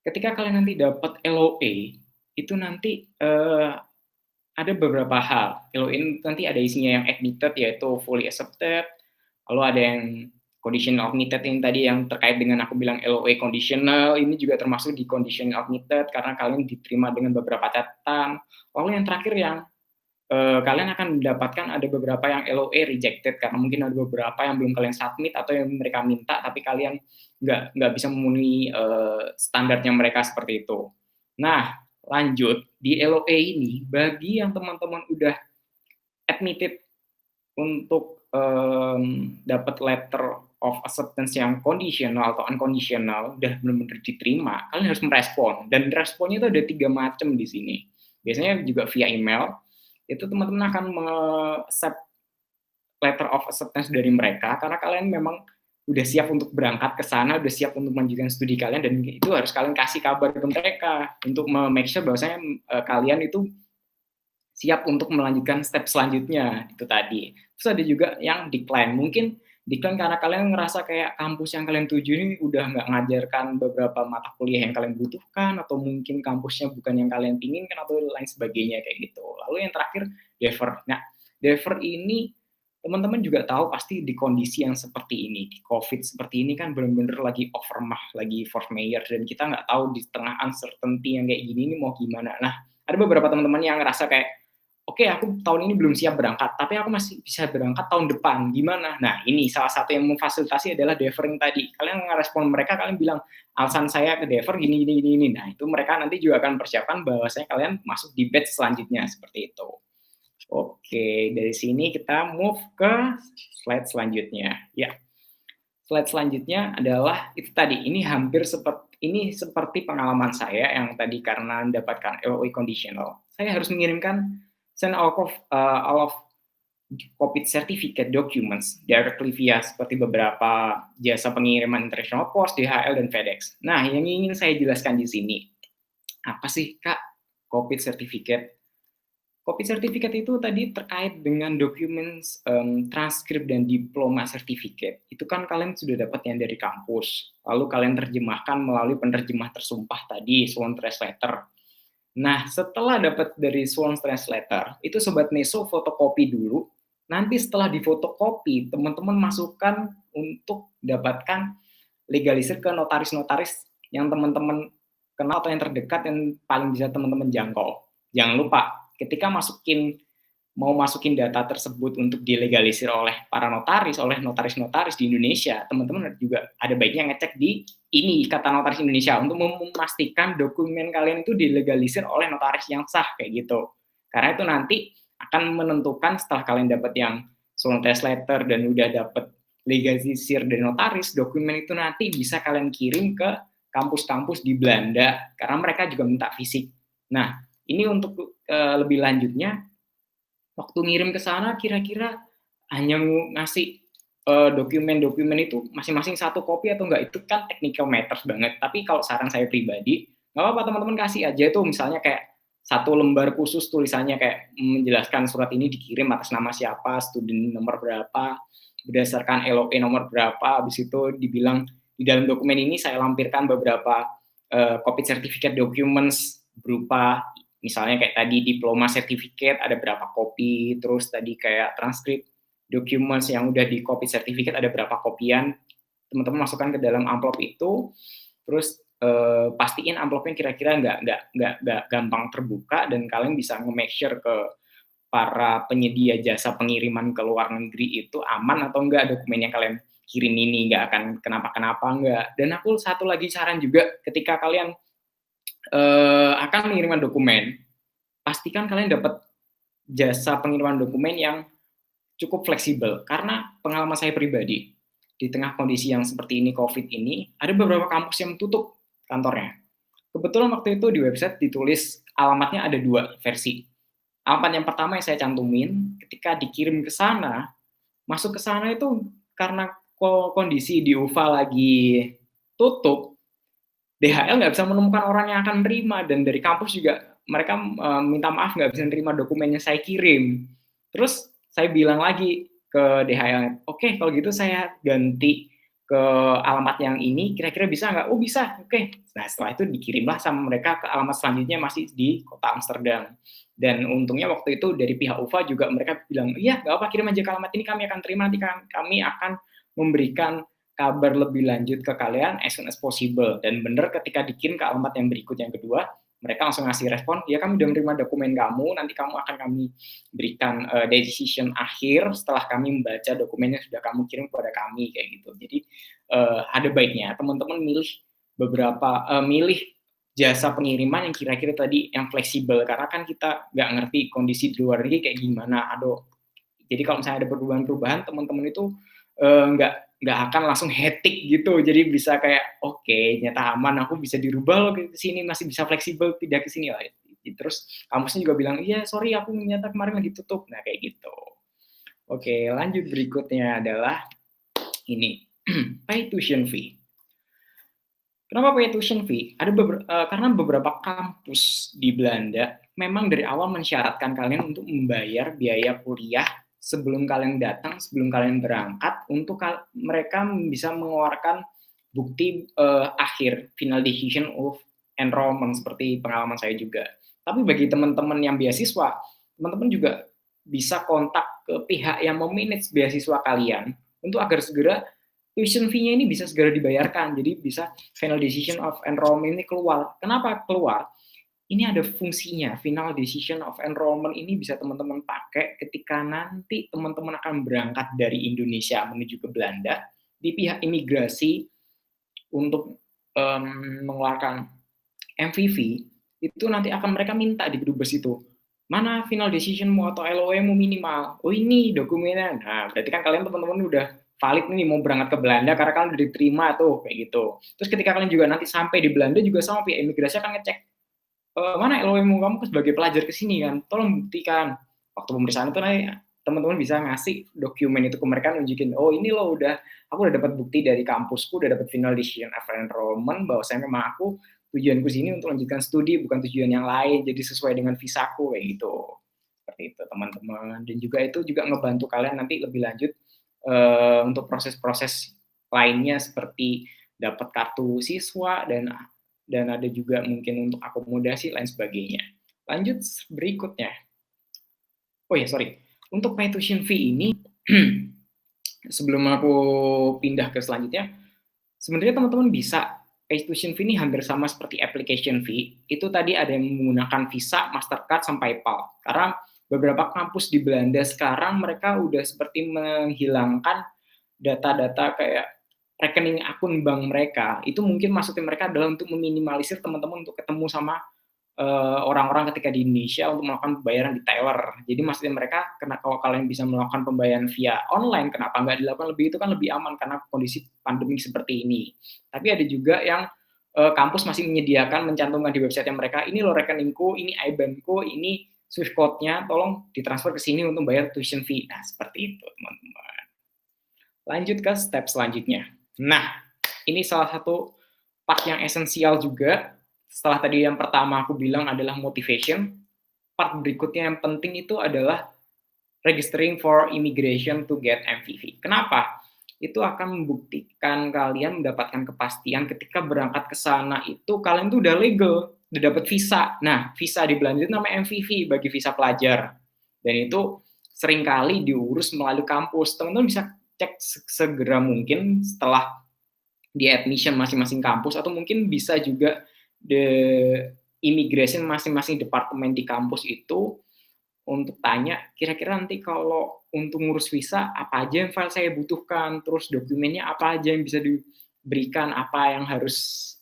Ketika kalian nanti dapat LOE, itu nanti ada beberapa hal. LOE nanti ada isinya yang admitted, yaitu fully accepted, lalu ada yang conditional admitted yang tadi yang terkait dengan aku bilang LOE conditional, ini juga termasuk di conditional admitted karena kalian diterima dengan beberapa catatan. Lalu yang terakhir yang kalian akan mendapatkan ada beberapa yang LOA rejected karena mungkin ada beberapa yang belum kalian submit atau yang mereka minta tapi kalian nggak bisa memenuhi standarnya mereka seperti itu. Nah, lanjut di LOA ini bagi yang teman-teman udah admitted untuk dapat letter of acceptance yang conditional atau unconditional, udah benar-benar diterima, kalian harus merespon. Dan responnya itu ada 3 macam di sini. Biasanya juga via email, itu teman-teman akan accept letter of acceptance dari mereka, karena kalian memang udah siap untuk berangkat ke sana, udah siap untuk melanjutkan studi kalian, dan itu harus kalian kasih kabar ke mereka, untuk make sure bahwasanya kalian itu siap untuk melanjutkan step selanjutnya, itu tadi. Terus ada juga yang decline, mungkin decline karena kalian ngerasa kayak kampus yang kalian tuju ini udah nggak ngajarkan beberapa mata kuliah yang kalian butuhkan, atau mungkin kampusnya bukan yang kalian inginkan, atau lain sebagainya kayak gitu. Lalu yang terakhir, defer. Nah, defer ini teman-teman juga tahu pasti di kondisi yang seperti ini, di COVID seperti ini kan benar-benar lagi overmah, lagi force majeure, dan kita nggak tahu di tengah uncertainty yang kayak gini ini mau gimana. Nah, ada beberapa teman-teman yang ngerasa kayak, oke, aku tahun ini belum siap berangkat, tapi aku masih bisa berangkat tahun depan, gimana? Nah, ini salah satu yang memfasilitasi adalah deferring tadi. Kalian ngerespon mereka, kalian bilang, alasan saya ke defer gini, gini, gini. Nah, itu mereka nanti juga akan persiapkan bahwasanya kalian masuk di batch selanjutnya, seperti itu. Oke, dari sini kita move ke slide selanjutnya. Ya, slide selanjutnya adalah itu tadi. Ini hampir seperti pengalaman saya yang tadi karena mendapatkan LOE conditional. Saya harus mengirimkan send all of COVID certificate documents directly via seperti beberapa jasa pengiriman international post, DHL, dan FedEx. Nah, yang ingin saya jelaskan di sini, apa sih Kak COVID certificate? COVID certificate itu tadi terkait dengan dokumen transkrip dan diploma certificate. Itu kan kalian sudah dapat yang dari kampus, lalu kalian terjemahkan melalui penerjemah tersumpah tadi, sworn translator. Nah, setelah dapat dari sworn translator, itu Sobat Neso fotokopi dulu. Nanti setelah difotokopi, teman-teman masukkan untuk dapatkan legalisir ke notaris-notaris yang teman-teman kenal atau yang terdekat yang paling bisa teman-teman jangkau. Jangan lupa, ketika mau masukin data tersebut untuk dilegalisir oleh para notaris, oleh notaris-notaris di Indonesia, teman-teman juga ada baiknya ngecek di ini Ikatan Notaris Indonesia untuk memastikan dokumen kalian itu dilegalisir oleh notaris yang sah kayak gitu. Karena itu nanti akan menentukan setelah kalian dapat yang sworn translator dan udah dapat legalisir dari notaris, dokumen itu nanti bisa kalian kirim ke kampus-kampus di Belanda karena mereka juga minta fisik. Nah, ini untuk lebih lanjutnya, waktu ngirim ke sana kira-kira hanya ngasih dokumen-dokumen itu masing-masing satu kopi atau enggak, itu kan technical matters banget. Tapi kalau saran saya pribadi, nggak apa-apa teman-teman kasih aja itu misalnya kayak satu lembar khusus tulisannya kayak menjelaskan surat ini dikirim atas nama siapa, student nomor berapa, berdasarkan LOE nomor berapa, habis itu dibilang di dalam dokumen ini saya lampirkan beberapa COVID certificate documents berupa misalnya kayak tadi diploma certificate ada berapa kopi, terus tadi kayak transkrip documents yang udah di copy certificate ada berapa kopian, teman-teman masukkan ke dalam amplop itu, terus pastiin amplopnya kira-kira nggak gampang terbuka dan kalian bisa nge-make sure ke para penyedia jasa pengiriman ke luar negeri itu aman atau enggak dokumen yang kalian kirim ini, nggak akan kenapa-kenapa enggak. Dan aku satu lagi saran juga ketika kalian akan mengirimkan dokumen, pastikan kalian dapat jasa pengiriman dokumen yang cukup fleksibel. Karena pengalaman saya pribadi, di tengah kondisi yang seperti ini, COVID ini, ada beberapa kampus yang tutup kantornya. Kebetulan waktu itu di website ditulis alamatnya ada 2 versi. Alamat yang pertama yang saya cantumin, ketika dikirim ke sana, masuk ke sana itu karena kondisi di UVA lagi tutup, DHL nggak bisa menemukan orang yang akan menerima, dan dari kampus juga mereka minta maaf nggak bisa menerima dokumennya saya kirim. Terus saya bilang lagi ke DHL, oke kalau gitu saya ganti ke alamat yang ini, kira-kira bisa nggak? Oh bisa, oke. Nah setelah itu dikirimlah sama mereka ke alamat selanjutnya masih di kota Amsterdam. Dan untungnya waktu itu dari pihak UVA juga mereka bilang, iya nggak apa, kirim aja ke alamat ini, kami akan terima, nanti kami akan memberikan kabar lebih lanjut ke kalian as soon as possible. Dan benar ketika dikirim ke alamat yang berikut yang kedua, mereka langsung ngasih respon, ya kami udah menerima dokumen kamu, nanti kamu akan kami berikan decision akhir setelah kami membaca dokumen yang sudah kamu kirim kepada kami, kayak gitu. Jadi ada baiknya teman-teman milih jasa pengiriman yang kira-kira tadi yang fleksibel, karena kan kita nggak ngerti kondisi di luar negeri kayak gimana. Jadi kalau misalnya ada perubahan-perubahan, teman-teman itu nggak akan langsung hectic gitu. Jadi bisa kayak, oke, ternyata aman, aku bisa dirubah loh ke sini, masih bisa fleksibel pindah ke sini lah. Terus kampusnya juga bilang, iya sorry aku ternyata kemarin lagi tutup. Nah kayak gitu. Oke, lanjut berikutnya adalah ini, pay tuition fee. Kenapa pay tuition fee? Karena beberapa kampus di Belanda memang dari awal mensyaratkan kalian untuk membayar biaya kuliah sebelum kalian datang, sebelum kalian berangkat, untuk mereka bisa mengeluarkan bukti akhir, final decision of enrollment, seperti pengalaman saya juga. Tapi bagi teman-teman yang beasiswa, teman-teman juga bisa kontak ke pihak yang memanage beasiswa kalian untuk agar segera tuition fee-nya ini bisa segera dibayarkan. Jadi bisa final decision of enrollment ini keluar. Kenapa keluar? Ini ada fungsinya. Final decision of enrollment ini bisa teman-teman pakai ketika nanti teman-teman akan berangkat dari Indonesia menuju ke Belanda, di pihak imigrasi untuk mengeluarkan MVV, itu nanti akan mereka minta di Dubes itu, mana final decision-mu atau LOE-mu minimal. Oh ini dokumennya. Nah, berarti kan kalian teman-teman udah valid nih mau berangkat ke Belanda karena kalian udah diterima tuh, kayak gitu. Terus ketika kalian juga nanti sampai di Belanda juga sama pihak imigrasi akan ngecek, mana LOE-mu kamu sebagai pelajar ke sini kan, tolong buktikan. Waktu pemeriksaan itu nanti teman-teman bisa ngasih dokumen itu ke mereka, nunjukin, oh ini loh aku udah dapat bukti dari kampusku, udah dapat final decision of enrollment, bahwa saya memang aku tujuanku sini untuk lanjutkan studi, bukan tujuan yang lain, jadi sesuai dengan visaku, kayak gitu. Seperti itu teman-teman. Dan juga itu juga ngebantu kalian nanti lebih lanjut untuk proses-proses lainnya seperti dapat kartu siswa dan ada juga mungkin untuk akomodasi lain sebagainya. Lanjut berikutnya. Oh ya, sorry. Untuk pay tuition fee ini, sebelum aku pindah ke selanjutnya, sebenarnya teman-teman bisa pay tuition fee ini hampir sama seperti application fee. Itu tadi ada yang menggunakan Visa, Mastercard, sampai PayPal. Karena beberapa kampus di Belanda sekarang mereka udah seperti menghilangkan data-data kayak rekening akun bank mereka. Itu mungkin maksudnya mereka adalah untuk meminimalisir teman-teman untuk ketemu sama orang-orang ketika di Indonesia untuk melakukan pembayaran di teller. Jadi maksudnya mereka, kalau kalian bisa melakukan pembayaran via online, kenapa nggak dilakukan lebih, itu kan lebih aman karena kondisi pandemi seperti ini. Tapi ada juga yang kampus masih menyediakan, mencantumkan di website mereka, ini loh rekeningku, ini IBAN-ku, ini Swift code-nya, tolong ditransfer ke sini untuk bayar tuition fee. Nah, seperti itu, teman-teman. Lanjut ke step selanjutnya. Nah, ini salah satu part yang esensial juga. Setelah tadi yang pertama aku bilang adalah motivation, part berikutnya yang penting itu adalah registering for immigration to get MVV. Kenapa? Itu akan membuktikan kalian mendapatkan kepastian ketika berangkat ke sana itu kalian tuh udah legal, udah dapat visa. Nah, visa di Belanda itu namanya MVV bagi visa pelajar. Dan itu seringkali diurus melalui kampus. Teman-teman bisa cek segera mungkin setelah di admission masing-masing kampus, atau mungkin bisa juga the immigration masing-masing departemen di kampus itu untuk tanya, kira-kira nanti kalau untuk ngurus visa, apa aja yang file saya butuhkan, terus dokumennya apa aja yang bisa diberikan, apa yang harus,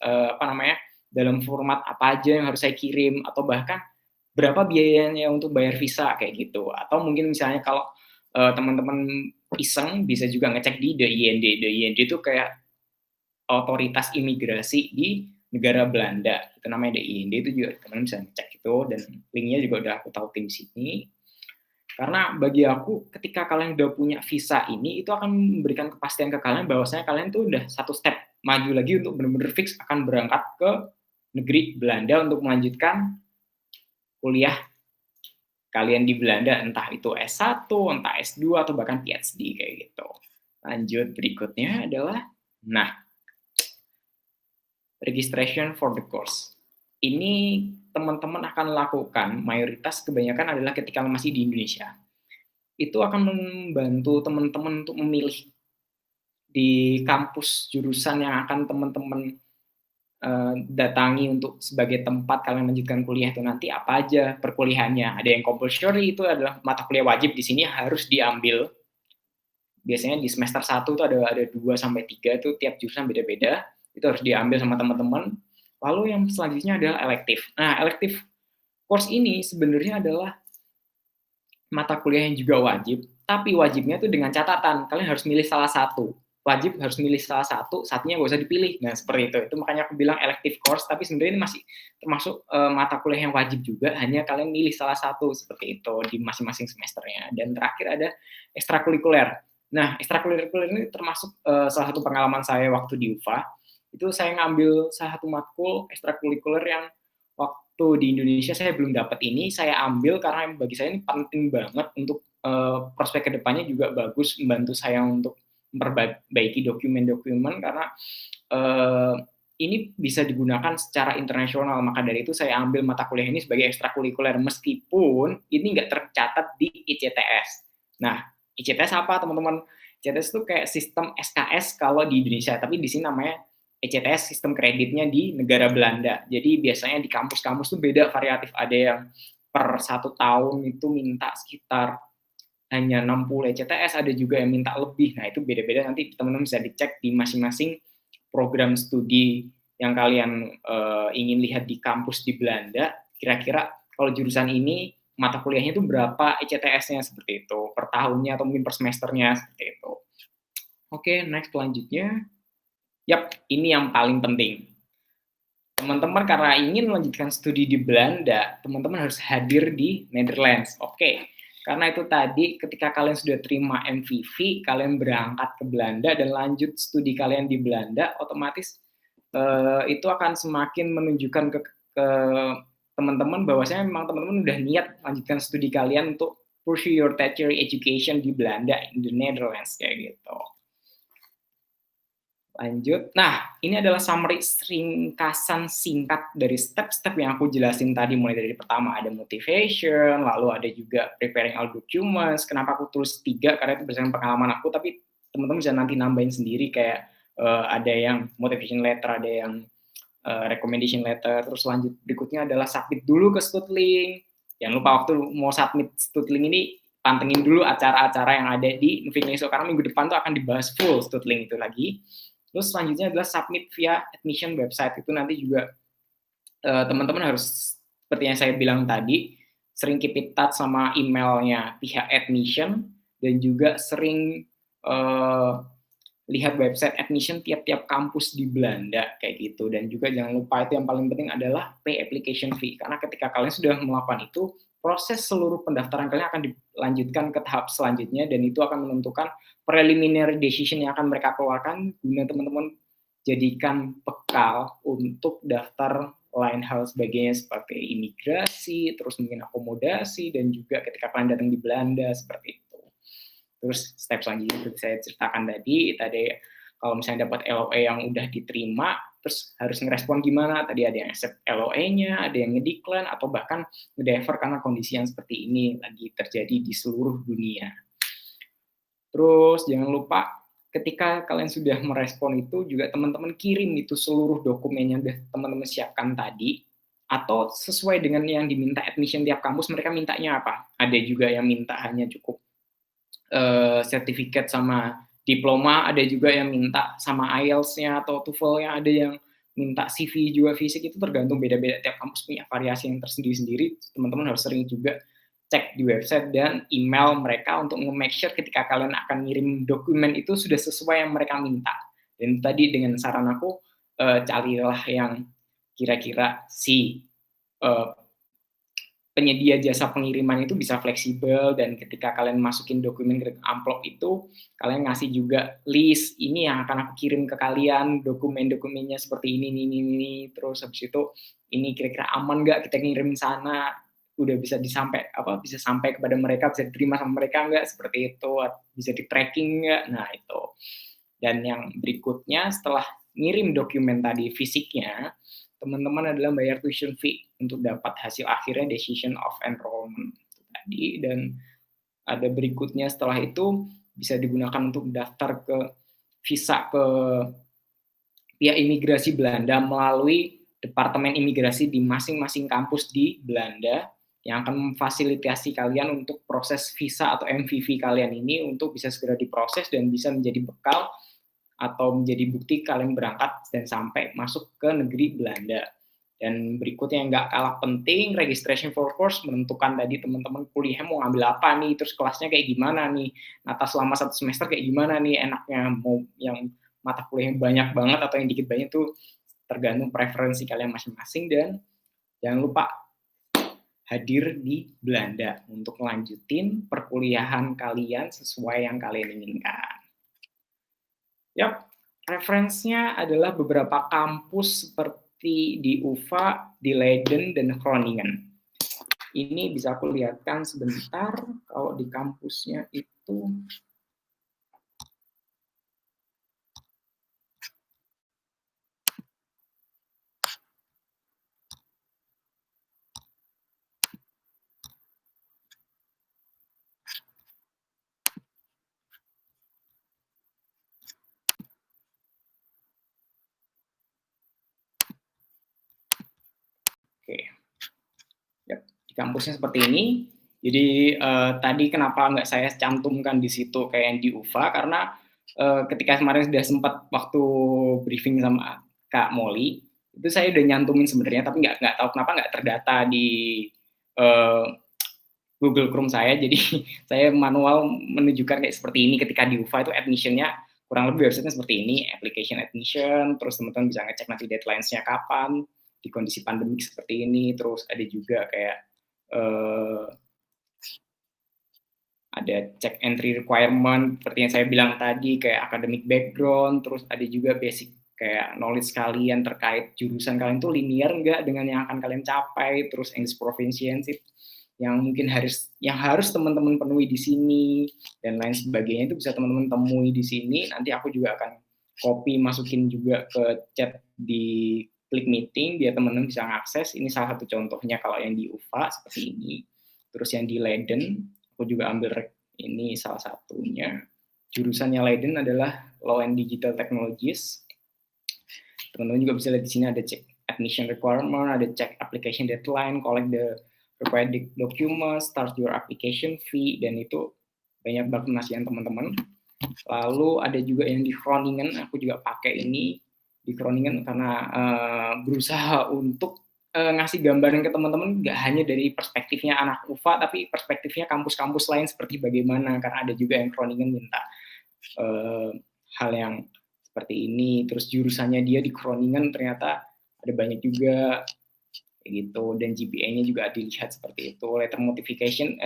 dalam format apa aja yang harus saya kirim, atau bahkan berapa biayanya untuk bayar visa, kayak gitu. Atau mungkin misalnya kalau teman-teman iseng, bisa juga ngecek di DIND. DIND itu kayak otoritas imigrasi di negara Belanda, itu namanya DIND, itu juga teman-teman bisa cek itu, dan linknya juga udah aku tahu tim sini. Karena bagi aku, ketika kalian udah punya visa ini, itu akan memberikan kepastian ke kalian bahwasanya kalian tuh udah satu step maju lagi untuk benar-benar fix akan berangkat ke negeri Belanda untuk melanjutkan kuliah kalian di Belanda, entah itu S1, entah S2, atau bahkan PhD, kayak gitu. Lanjut berikutnya adalah, registration for the course. Ini teman-teman akan lakukan, mayoritas kebanyakan adalah ketika masih di Indonesia. Itu akan membantu teman-teman untuk memilih di kampus jurusan yang akan teman-teman datangi untuk sebagai tempat kalian melanjutkan kuliah itu nanti apa aja perkuliahannya. Ada yang compulsory, itu adalah mata kuliah wajib di sini harus diambil. Biasanya di semester 1 tuh ada 2 sampai 3 tuh tiap jurusan beda-beda, itu harus diambil sama teman-teman. Lalu yang selanjutnya adalah elektif. Nah, elektif course ini sebenarnya adalah mata kuliah yang juga wajib, tapi wajibnya tuh dengan catatan, kalian harus milih salah satu. Wajib harus milih salah satu, satunya nggak usah dipilih. Nah, seperti itu. Itu makanya aku bilang elective course, tapi sebenarnya ini masih termasuk mata kuliah yang wajib juga, hanya kalian milih salah satu, seperti itu, di masing-masing semesternya. Dan terakhir ada ekstrakurikuler. Nah, ekstrakurikuler ini termasuk salah satu pengalaman saya waktu di UVA. Itu saya ngambil salah satu matkul ekstrakurikuler yang waktu di Indonesia saya belum dapat ini, saya ambil karena bagi saya ini penting banget untuk prospek kedepannya juga bagus, membantu saya untuk memperbaiki dokumen-dokumen karena ini bisa digunakan secara internasional. Maka dari itu saya ambil mata kuliah ini sebagai ekstrakurikuler meskipun ini nggak tercatat di ICTS. Nah, ICTS apa teman-teman? ICTS itu kayak sistem SKS kalau di Indonesia, tapi di sini namanya ECTS sistem kreditnya di negara Belanda. Jadi biasanya di kampus-kampus tuh beda variatif. Ada yang per 1 tahun itu minta sekitar hanya 60 ECTS, ada juga yang minta lebih. Nah, itu beda-beda, nanti teman-teman bisa dicek di masing-masing program studi yang kalian ingin lihat di kampus di Belanda. Kira-kira kalau jurusan ini mata kuliahnya itu berapa ECTS-nya, seperti itu, per tahunnya atau mungkin per semesternya, seperti itu. Oke, next selanjutnya. Yap, ini yang paling penting. Teman-teman karena ingin melanjutkan studi di Belanda, teman-teman harus hadir di Netherlands. Oke, karena itu tadi ketika kalian sudah terima MVV, kalian berangkat ke Belanda dan lanjut studi kalian di Belanda, otomatis itu akan semakin menunjukkan ke teman-teman bahwasanya memang teman-teman udah niat melanjutkan studi kalian untuk pursue your tertiary education di Belanda, in the Netherlands, kayak gitu. Lanjut. Nah, ini adalah summary ringkasan singkat dari step-step yang aku jelasin tadi, mulai dari pertama ada motivation, lalu ada juga preparing all documents. Kenapa aku tulis 3? Karena itu berdasarkan pengalaman aku, tapi teman-teman bisa nanti nambahin sendiri, kayak ada yang motivation letter, ada yang recommendation letter, terus lanjut berikutnya adalah submit dulu ke Studlink. Jangan lupa waktu mau submit Studlink ini, pantengin dulu acara-acara yang ada di Infinexo, karena minggu depan tuh akan dibahas full Studlink itu lagi. Terus selanjutnya adalah submit via admission website. Itu nanti juga teman-teman harus, seperti yang saya bilang tadi, sering keep in touch sama emailnya pihak admission, dan juga sering lihat website admission tiap-tiap kampus di Belanda, kayak gitu. Dan juga jangan lupa, itu yang paling penting adalah pay application fee. Karena ketika kalian sudah melakukan itu, proses seluruh pendaftaran kalian akan dilanjutkan ke tahap selanjutnya, dan itu akan menentukan preliminary decision yang akan mereka keluarkan, guna teman-teman jadikan bekal untuk daftar lain hal sebagainya seperti imigrasi, terus mungkin akomodasi, dan juga ketika kalian datang di Belanda, seperti itu. Terus step selanjutnya seperti saya ceritakan tadi kalau misalnya dapat LOE yang udah diterima, terus harus ngerespon gimana? Tadi ada yang accept LOE-nya, ada yang ngedecline, atau bahkan ngedefer karena kondisi yang seperti ini lagi terjadi di seluruh dunia. Terus jangan lupa ketika kalian sudah merespon itu, juga teman-teman kirim itu seluruh dokumen yang udah teman-teman siapkan tadi, atau sesuai dengan yang diminta admission tiap kampus, mereka mintanya apa. Ada juga yang minta hanya cukup sertifikat sama diploma, ada juga yang minta sama IELTS-nya atau TOEFL-nya, ada yang minta CV juga fisik. Itu tergantung beda-beda, tiap kampus punya variasi yang tersendiri-sendiri. Teman-teman harus sering juga cek di website dan email mereka untuk nge-make sure ketika kalian akan ngirim dokumen itu sudah sesuai yang mereka minta. Dan tadi dengan saran aku, carilah yang kira-kira si penyedia jasa pengiriman itu bisa fleksibel, dan ketika kalian masukin dokumen ke amplop itu, kalian ngasih juga list, ini yang akan aku kirim ke kalian, dokumen-dokumennya seperti ini, terus habis itu, ini kira-kira aman nggak kita ngirim sana, udah bisa bisa sampai kepada mereka, bisa diterima sama mereka nggak, seperti itu, bisa di-tracking nggak, nah itu. Dan yang berikutnya, setelah ngirim dokumen tadi fisiknya, teman-teman adalah bayar tuition fee untuk dapat hasil akhirnya decision of enrollment tadi. Dan ada berikutnya setelah itu bisa digunakan untuk daftar ke visa ke pihak imigrasi Belanda melalui Departemen Imigrasi di masing-masing kampus di Belanda yang akan memfasilitasi kalian untuk proses visa atau MVV kalian ini untuk bisa segera diproses dan bisa menjadi bekal atau menjadi bukti kalian berangkat dan sampai masuk ke negeri Belanda. Dan berikutnya yang nggak kalah penting, registration for course, menentukan tadi teman-teman kuliah mau ngambil apa nih, terus kelasnya kayak gimana nih, nata selama 1 semester kayak gimana nih, enaknya mau yang mata kuliah yang banyak banget atau yang dikit banyak tuh tergantung preferensi kalian masing-masing. Dan jangan lupa hadir di Belanda untuk melanjutin perkuliahan kalian sesuai yang kalian inginkan. Yap, referensinya adalah beberapa kampus seperti di UvA, di Leiden, dan Groningen. Ini bisa aku lihatkan sebentar, kalau di kampusnya itu oke. Yap, di kampusnya seperti ini. Jadi tadi kenapa nggak saya cantumkan di situ kayak yang di UvA, karena ketika kemarin sudah sempat waktu briefing sama Kak Molly, itu saya udah nyantumin sebenarnya, tapi nggak tahu kenapa nggak terdata di Google Chrome saya, jadi saya manual menunjukkan kayak seperti ini. Ketika di UvA itu admission-nya kurang lebih website-nya seperti ini, application admission, terus teman-teman bisa ngecek nanti deadlines-nya kapan, di kondisi pandemik seperti ini, terus ada juga kayak ada check entry requirement seperti yang saya bilang tadi, kayak academic background, terus ada juga basic kayak knowledge kalian terkait jurusan kalian tuh linear nggak dengan yang akan kalian capai, terus English proficiency yang mungkin harus teman-teman penuhi di sini dan lain sebagainya, itu bisa teman-teman temui di sini. Nanti aku juga akan copy masukin juga ke chat di Klik Meeting biar teman-teman bisa mengakses. Ini salah satu contohnya kalau yang di UvA seperti ini. Terus yang di Leiden, aku juga ambil ini salah satunya. Jurusannya Leiden adalah Law and Digital Technologies. Teman-teman juga bisa lihat di sini ada cek admission requirement, ada cek application deadline, collect the required documents, start your application fee, dan itu banyak banget penasihan teman-teman. Lalu ada juga yang di Groningen, aku juga pakai ini di Groningen karena berusaha untuk ngasih gambaran ke teman-teman nggak hanya dari perspektifnya anak UvA, tapi perspektifnya kampus-kampus lain seperti bagaimana, karena ada juga yang Groningen minta hal yang seperti ini. Terus jurusannya dia di Groningen ternyata ada banyak juga kayak gitu, dan GPA-nya juga dilihat seperti itu. Letter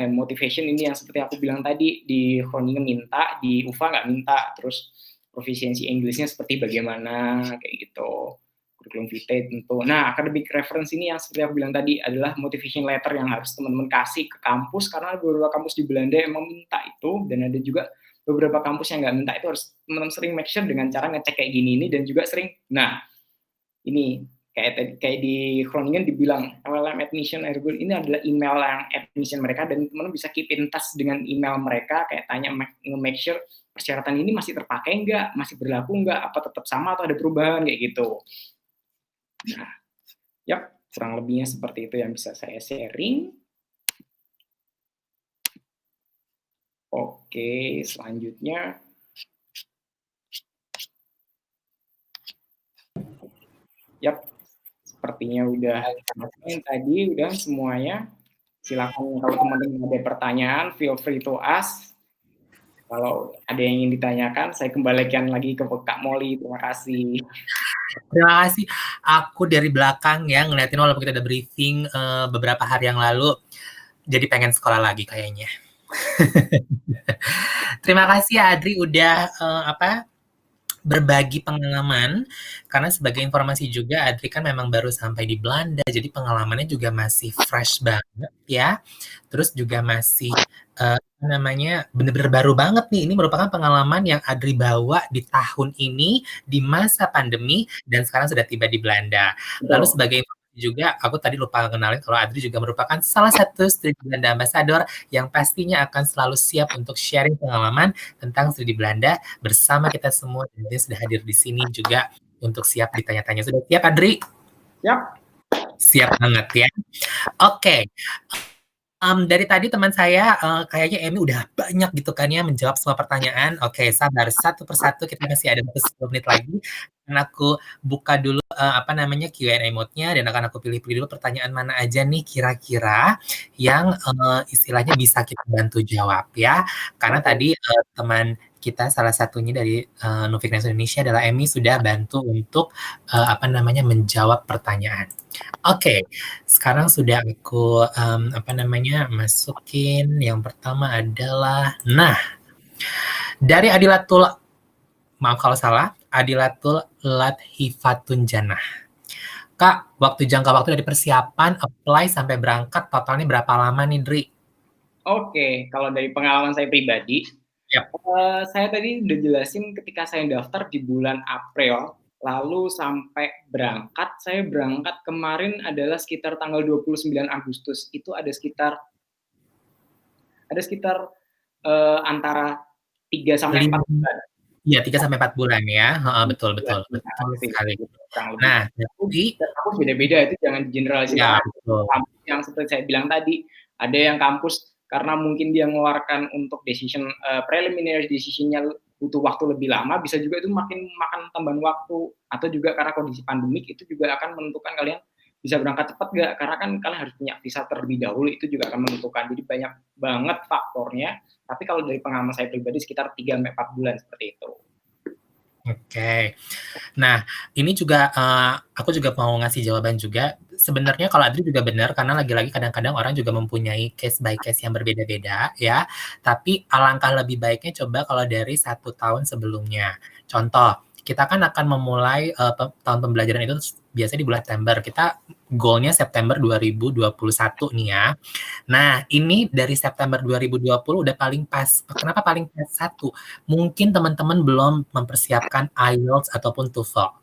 motivation ini yang seperti aku bilang tadi, di Groningen minta, di UvA nggak minta. Terus proficiency Inggrisnya seperti bagaimana, kayak gitu. Curriculum vitae tentu. Nah, academic reference ini yang seperti aku bilang tadi adalah motivation letter yang harus teman-teman kasih ke kampus, karena beberapa kampus di Belanda emang minta itu, dan ada juga beberapa kampus yang nggak minta. Itu harus teman-teman sering make sure dengan cara ngecek kayak gini ini, dan juga sering, nah ini kayak di Groningen dibilang LLM admission ini adalah email yang admission mereka, dan teman-teman bisa keep in touch dengan email mereka, kayak tanya make sure persyaratan ini masih terpakai nggak, masih berlaku nggak, apa tetap sama atau ada perubahan kayak gitu. Nah, yap, kurang lebihnya seperti itu yang bisa saya sharing. Oke, selanjutnya yap, sepertinya udah tadi udah semuanya. Silakan kalau teman-teman ada pertanyaan, feel free to ask. Kalau ada yang ingin ditanyakan, saya kembalikan lagi ke Kak Molly. Terima kasih. Terima kasih. Aku dari belakang ya ngeliatin walaupun kita ada briefing beberapa hari yang lalu, jadi pengen sekolah lagi kayaknya. Terima kasih ya Adri udah berbagi pengalaman, karena sebagai informasi juga Adri kan memang baru sampai di Belanda, jadi pengalamannya juga masih fresh banget ya. Terus juga masih bener-bener baru banget nih. Ini merupakan pengalaman yang Adri bawa di tahun ini di masa pandemi dan sekarang sudah tiba di Belanda. Lalu sebagai juga aku tadi lupa kenalin kalau Adri juga merupakan salah satu studi Belanda Ambassador yang pastinya akan selalu siap untuk sharing pengalaman tentang studi Belanda bersama kita semua, dan dia sudah hadir di sini juga untuk siap ditanya-tanya. Sudah siap, Adri? Siap. Siap banget ya. Oke. Dari tadi teman saya, kayaknya Emi udah banyak gitu kan ya menjawab semua pertanyaan. Oke, sabar satu persatu kita masih ada waktu 10 menit lagi. Dan aku buka dulu, apa namanya, Q&A mode-nya dan akan aku pilih-pilih dulu pertanyaan mana aja nih kira-kira yang, istilahnya bisa kita bantu jawab ya. Karena tadi, teman kita salah satunya dari, Novik Nation Indonesia adalah Emi sudah bantu untuk, apa namanya, menjawab pertanyaan. Oke, sekarang sudah aku, apa namanya, masukin yang pertama adalah nah, dari maaf kalau salah, Adilatul Lathifatun Jannah. Kak, jangka waktu dari persiapan, apply, sampai berangkat totalnya berapa lama nih, Dri? Oke, kalau dari pengalaman saya pribadi, Yap. saya tadi udah jelasin ketika saya daftar di bulan April, lalu sampai berangkat, saya berangkat kemarin adalah sekitar tanggal 29 Agustus. Itu ada sekitar antara 3 sampai 4 bulan. Iya, 3 sampai 4 bulan ya. Heeh, betul betul. Bulan, Betul sih, sekali. kurang lebih. Nah, jadi Setiap kampus beda-beda, itu jangan generalisir. Iya, betul. Kampus yang seperti saya bilang tadi, ada yang kampus karena mungkin dia mengeluarkan untuk decision, preliminary decision-nya butuh waktu lebih lama, bisa juga itu makin makan tambahan waktu, atau juga karena kondisi pandemik itu juga akan menentukan kalian bisa berangkat cepat nggak, karena kan kalian harus punya visa terlebih dahulu, itu juga akan menentukan. Jadi banyak banget faktornya, tapi kalau dari pengalaman saya pribadi sekitar 3 sampai 4 bulan seperti itu. Oke. Nah, ini juga, aku juga mau ngasih jawaban juga. Sebenarnya kalau Adri juga benar, karena lagi-lagi kadang-kadang orang juga mempunyai case by case yang berbeda-beda ya, tapi alangkah lebih baiknya coba kalau dari 1 tahun sebelumnya. Contoh, kita kan akan memulai, tahun pembelajaran itu biasanya di bulan September, kita goal-nya September 2021 nih ya. Nah, ini dari September 2020 udah paling pas. Kenapa paling pas? Satu, mungkin teman-teman belum mempersiapkan IELTS ataupun TOEFL.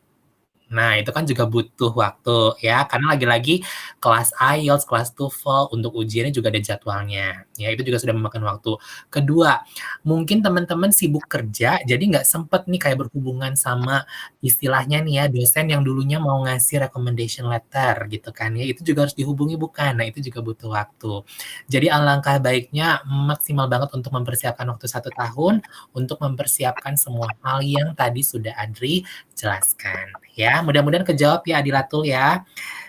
Nah, itu kan juga butuh waktu ya, karena lagi-lagi kelas IELTS, kelas TOEFL untuk ujiannya juga ada jadwalnya. Ya, itu juga sudah memakan waktu. Kedua, mungkin teman-teman sibuk kerja, jadi nggak sempet nih kayak berhubungan sama istilahnya nih ya, dosen yang dulunya mau ngasih recommendation letter gitu kan ya, itu juga harus dihubungi bukan? Nah, itu juga butuh waktu. Jadi alangkah baiknya maksimal banget untuk mempersiapkan waktu 1 tahun, untuk mempersiapkan semua hal yang tadi sudah Adri jelaskan. Ya, mudah-mudahan kejawab ya Adilatul ya.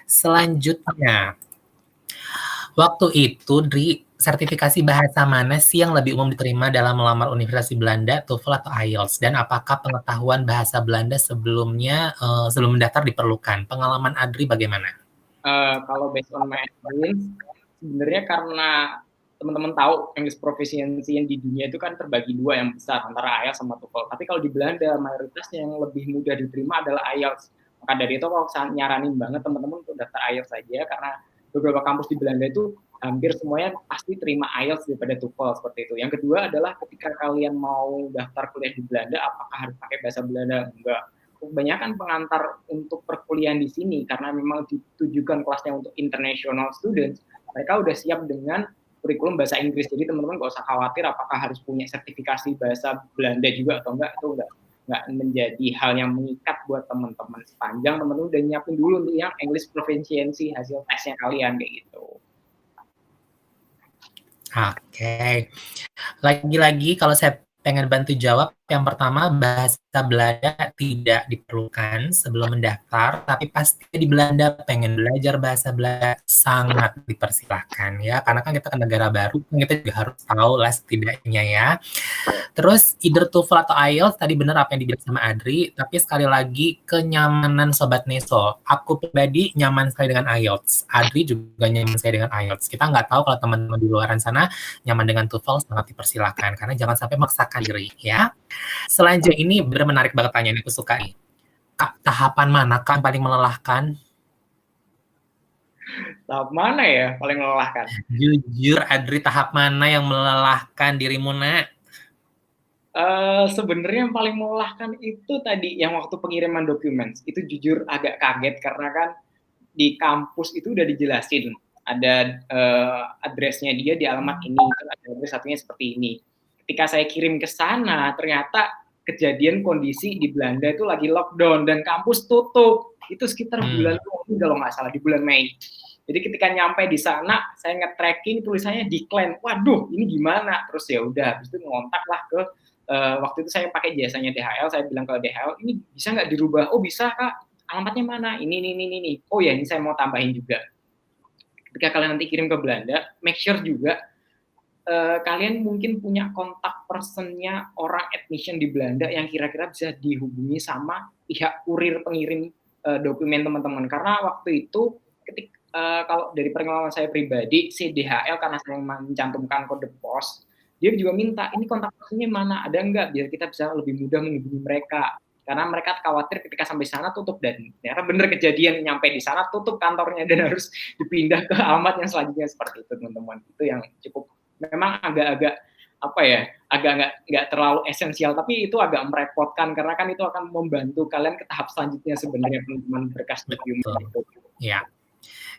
Selanjutnya, waktu itu Dri, sertifikasi bahasa mana sih yang lebih umum diterima dalam melamar Universitas di Belanda, TOEFL atau IELTS? Dan apakah pengetahuan bahasa Belanda sebelumnya, sebelum mendaftar diperlukan? Pengalaman Adri bagaimana? Kalau based on my experience, sebenarnya karena teman-teman tahu English proficiency yang di dunia itu kan terbagi dua yang besar, antara IELTS sama TOEFL. Tapi kalau di Belanda, mayoritasnya yang lebih mudah diterima adalah IELTS. Maka dari itu aku nyaranin banget teman-teman untuk daftar IELTS saja, karena beberapa kampus di Belanda itu hampir semuanya pasti terima IELTS daripada TOEFL seperti itu. Yang kedua adalah ketika kalian mau daftar kuliah di Belanda, apakah harus pakai bahasa Belanda? Enggak. Kebanyakan pengantar untuk perkuliahan di sini karena memang ditujukan kelasnya untuk international students, mereka udah siap dengan kurikulum bahasa Inggris. Jadi teman-teman nggak usah khawatir apakah harus punya sertifikasi bahasa Belanda juga atau enggak, itu nggak menjadi hal yang mengikat buat teman-teman. Sepanjang teman-teman udah nyiapin dulu untuk yang English proficiency hasil tesnya kalian kayak gitu. Oke. Lagi-lagi kalau saya pengen bantu jawab, yang pertama bahasa Belanda tidak diperlukan sebelum mendaftar, tapi pasti di Belanda pengen belajar bahasa Belanda sangat dipersilahkan ya, karena kan kita ke negara baru, kita juga harus tahu lah setidaknya ya. Terus either TOEFL atau IELTS, tadi benar apa yang dibilang sama Adri, tapi sekali lagi kenyamanan Sobat Neso. Aku pribadi nyaman sekali dengan IELTS, Adri juga nyaman sekali dengan IELTS. Kita nggak tahu kalau teman-teman di luar sana nyaman dengan TOEFL, sangat dipersilahkan, karena jangan sampai memaksakan diri ya. Selanjutnya ini benar menarik banget pertanyaan, aku suka nih. Kak, tahapan mana Kak yang paling melelahkan? Tahap mana ya paling melelahkan? Jujur Adri, tahap mana yang melelahkan dirimu nak? Sebenarnya yang paling melelahkan itu tadi yang waktu pengiriman dokumen, itu jujur agak kaget karena kan di kampus itu udah dijelasin ada addressnya dia di alamat ini, ada address satunya seperti ini. Ketika saya kirim ke sana, ternyata kejadian kondisi di Belanda itu lagi lockdown dan kampus tutup. Itu sekitar bulan Mei kalau nggak salah, di bulan Mei. Jadi ketika nyampe di sana, saya nge-tracking tulisannya decline. Waduh, ini gimana? Terus ya udah, habis itu ngontak lah ke waktu itu saya pakai jasanya DHL. Saya bilang ke DHL, ini bisa nggak dirubah? Oh bisa kak. Alamatnya mana? Ini. Oh ya, ini saya mau tambahin juga. Ketika kalian nanti kirim ke Belanda, make sure juga kalian mungkin punya kontak personnya orang admission di Belanda yang kira-kira bisa dihubungi sama pihak kurir pengirim dokumen teman-teman. Karena waktu itu kalau dari pengalaman saya pribadi, CDHL karena saya mencantumkan kode pos, dia juga minta ini kontak personnya mana, ada nggak, biar kita bisa lebih mudah menghubungi mereka. Karena mereka khawatir ketika sampai sana tutup, dan ternyata bener kejadian nyampe di sana tutup kantornya dan harus dipindah ke alamat yang selanjutnya seperti itu teman-teman. Itu yang cukup memang agak-agak apa ya, agak nggak terlalu esensial, tapi itu agak merepotkan karena kan itu akan membantu kalian ke tahap selanjutnya sebenarnya teman-teman berkas dokumen itu. Ya.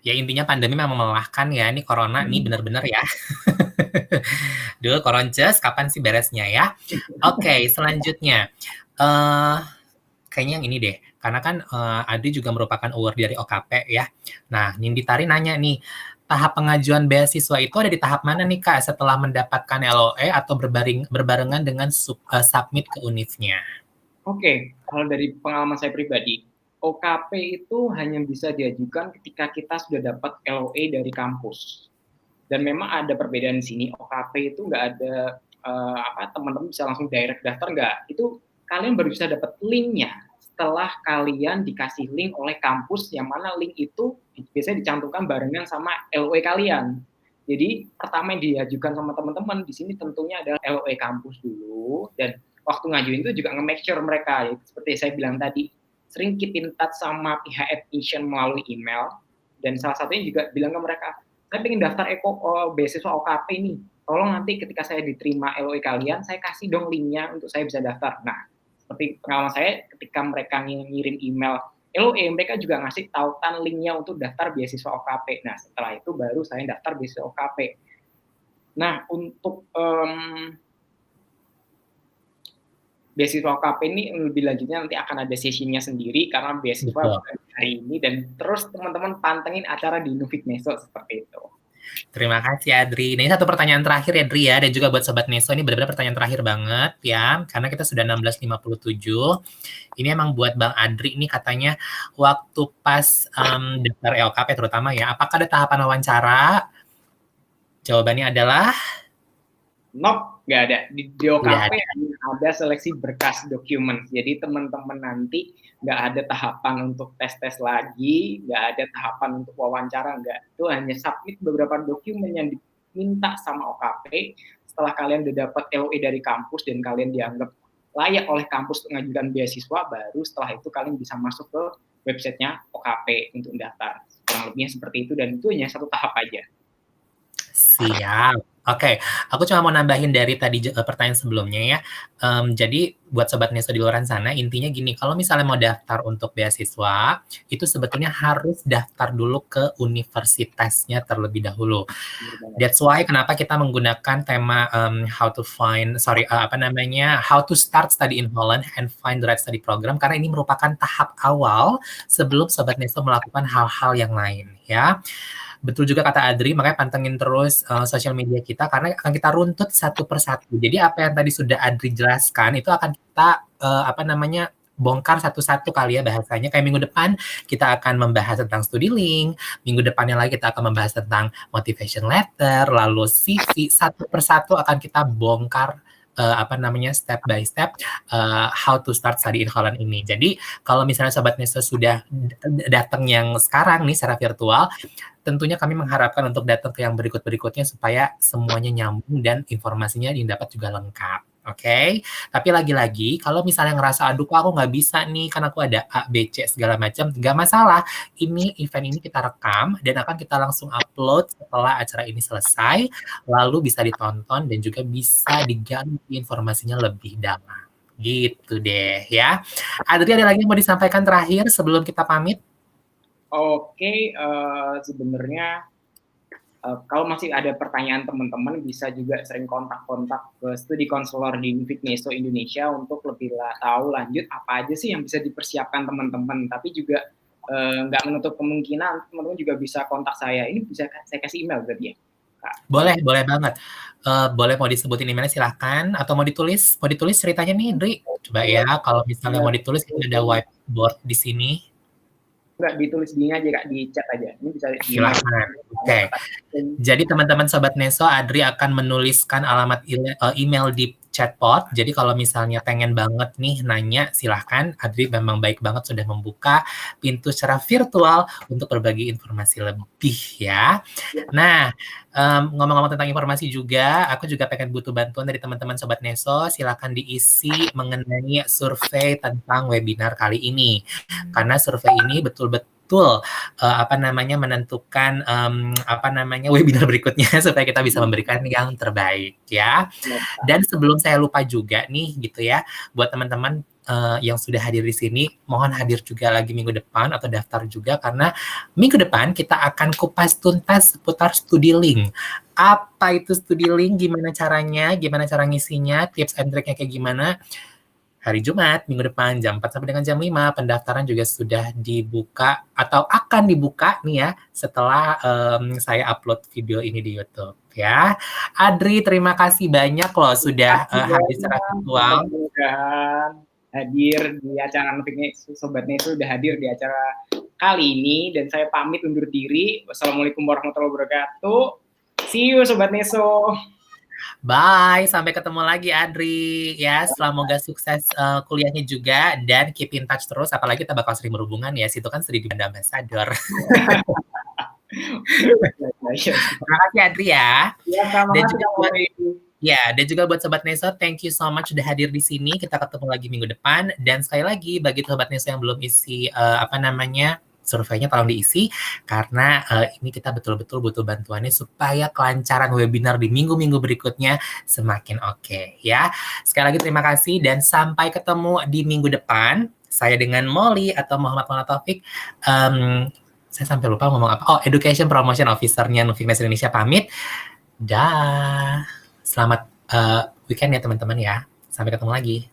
Ya intinya pandemi memang melelahkan ya, ini corona nih bener-bener ya. Duh, koronces, kapan sih beresnya ya? Oke, selanjutnya. Kayaknya yang ini deh, karena kan Adi juga merupakan award dari OKP ya. Nah, Ninditari nanya nih, tahap pengajuan beasiswa itu ada di tahap mana nih Kak setelah mendapatkan LOE atau berbarengan dengan submit ke UNIF-nya? Oke, kalau dari pengalaman saya pribadi, OKP itu hanya bisa diajukan ketika kita sudah dapat LOE dari kampus. Dan memang ada perbedaan di sini, OKP itu nggak ada teman-teman bisa langsung direct daftar, nggak. Itu kalian baru bisa dapat linknya setelah kalian dikasih link oleh kampus, yang mana link itu biasanya dicantumkan barengan sama LOE kalian. Jadi pertama yang diajukan sama teman-teman di sini tentunya adalah LOE kampus dulu, dan waktu ngajuin itu juga nge-make sure mereka, ya, seperti saya bilang tadi, sering keep in touch sama pihak admission melalui email, dan salah satunya juga bilang ke mereka, saya pengen daftar beasiswa OKP nih, tolong nanti ketika saya diterima LOE kalian, saya kasih dong linknya untuk saya bisa daftar. Nah, seperti pengalaman saya, ketika mereka ngirim email LOE, mereka juga ngasih tautan linknya untuk daftar beasiswa OKP. Nah, setelah itu baru saya daftar beasiswa OKP. Nah, untuk beasiswa OKP ini lebih lanjutnya nanti akan ada sesinya sendiri, karena beasiswa hari ini, dan terus teman-teman pantengin acara di Nufit Neso seperti itu. Terima kasih Adri. Nah, ini satu pertanyaan terakhir ya Adri ya, dan juga buat Sobat Neso, ini benar-benar pertanyaan terakhir banget ya, karena kita sudah 16.57. Ini emang buat Bang Adri, ini katanya waktu pas daftar LKP terutama ya, apakah ada tahapan wawancara? Jawabannya adalah nope, nggak ada. Di OKP ada seleksi berkas dokumen. Jadi teman-teman nanti nggak ada tahapan untuk tes-tes lagi, nggak ada tahapan untuk wawancara, nggak. Itu hanya submit beberapa dokumen yang diminta sama OKP. Setelah kalian udah dapat LOE dari kampus dan kalian dianggap layak oleh kampus untuk mengajukan beasiswa, baru setelah itu kalian bisa masuk ke websitenya OKP untuk daftar. Kurang lebihnya seperti itu, dan itu hanya satu tahap aja. Siap. Oke, aku cuma mau nambahin dari tadi pertanyaan sebelumnya ya. Jadi buat Sobat Neso di luar sana, intinya gini, kalau misalnya mau daftar untuk beasiswa, itu sebetulnya harus daftar dulu ke universitasnya terlebih dahulu. That's why kenapa kita menggunakan tema how to start study in Holland and find the right study program, karena ini merupakan tahap awal sebelum Sobat Neso melakukan hal-hal yang lain ya. Betul juga kata Adri, makanya pantengin terus sosial media kita, karena akan kita runtut satu persatu. Jadi apa yang tadi sudah Adri jelaskan, itu akan kita bongkar satu-satu kali ya bahasanya. Kayak minggu depan kita akan membahas tentang studi link, minggu depannya lagi kita akan membahas tentang motivation letter, lalu CV, satu persatu akan kita bongkar step by step how to start study in Holland ini. Jadi kalau misalnya Sobat Neso sudah datang yang sekarang nih secara virtual, tentunya kami mengharapkan untuk datang ke yang berikut-berikutnya supaya semuanya nyambung dan informasinya didapat juga lengkap. Oke, tapi lagi-lagi kalau misalnya ngerasa aduh kok aku nggak bisa nih karena aku ada A, B, C segala macam, nggak masalah. Event ini kita rekam dan akan kita langsung upload setelah acara ini selesai, lalu bisa ditonton dan juga bisa digali informasinya lebih dalam. Gitu deh ya. Adri, ada lagi yang mau disampaikan terakhir sebelum kita pamit? Oke, sebenarnya kalau masih ada pertanyaan teman-teman bisa juga sering kontak-kontak ke studi konselor di Nufik Neso Indonesia untuk lebih tahu lanjut apa aja sih yang bisa dipersiapkan teman-teman. Tapi juga nggak menutup kemungkinan teman-teman juga bisa kontak saya. Ini bisa saya kasih email berarti ya? Kak. Boleh banget. Boleh mau disebutin emailnya silahkan, atau mau ditulis ceritanya nih, Dri. Coba ya, kalau misalnya mau ditulis kita ada whiteboard di sini. Enggak, ditulis di aja Kak, di chat aja. Ini bisa di Silakan. Oke. Jadi teman-teman Sobat Neso, Adri akan menuliskan alamat email di chatbot. Jadi kalau misalnya pengen banget nih nanya, silahkan. Adri memang baik banget sudah membuka pintu secara virtual untuk berbagi informasi lebih ya. Nah, ngomong-ngomong tentang informasi juga, aku juga pengen butuh bantuan dari teman-teman Sobat Neso. Silahkan diisi mengenai survei tentang webinar kali ini. Karena survei ini betul-betul menentukan webinar berikutnya supaya kita bisa memberikan yang terbaik ya. Dan sebelum saya lupa juga nih gitu ya, buat teman-teman yang sudah hadir di sini, mohon hadir juga lagi minggu depan atau daftar juga, karena minggu depan kita akan kupas tuntas seputar studi link. Apa itu studi link, gimana caranya, gimana cara ngisinya, tips and triknya kayak gimana. Hari Jumat, minggu depan, jam 4 sampai dengan jam 5, pendaftaran juga sudah dibuka atau akan dibuka nih ya, setelah saya upload video ini di YouTube ya. Adri, terima kasih banyak loh sudah hadir secara virtual. Mudah-mudahan hadir di acara Sobat Neso, sudah hadir di acara kali ini, dan saya pamit undur diri. Wassalamualaikum warahmatullahi wabarakatuh. See you Sobat Neso. Bye, sampai ketemu lagi Adri ya. Semoga sukses kuliahnya juga, dan keep in touch terus, apalagi kita bakal sering berhubungan ya. Situ kan sering di ambassador. Terima kasih Adri ya. Dan juga buat Sobat Neso, thank you so much sudah hadir di sini. Kita ketemu lagi minggu depan, dan sekali lagi bagi Sobat Neso yang belum isi surveinya tolong diisi, karena ini kita betul-betul butuh bantuannya supaya kelancaran webinar di minggu-minggu berikutnya semakin oke ya. Sekali lagi terima kasih, dan sampai ketemu di minggu depan. Saya dengan Molly atau Muhammad Maulana Taufik, saya sampai lupa ngomong apa. Oh, Education Promotion Officer-nya Nufik Neso Indonesia pamit. Dah, selamat weekend ya teman-teman ya. Sampai ketemu lagi.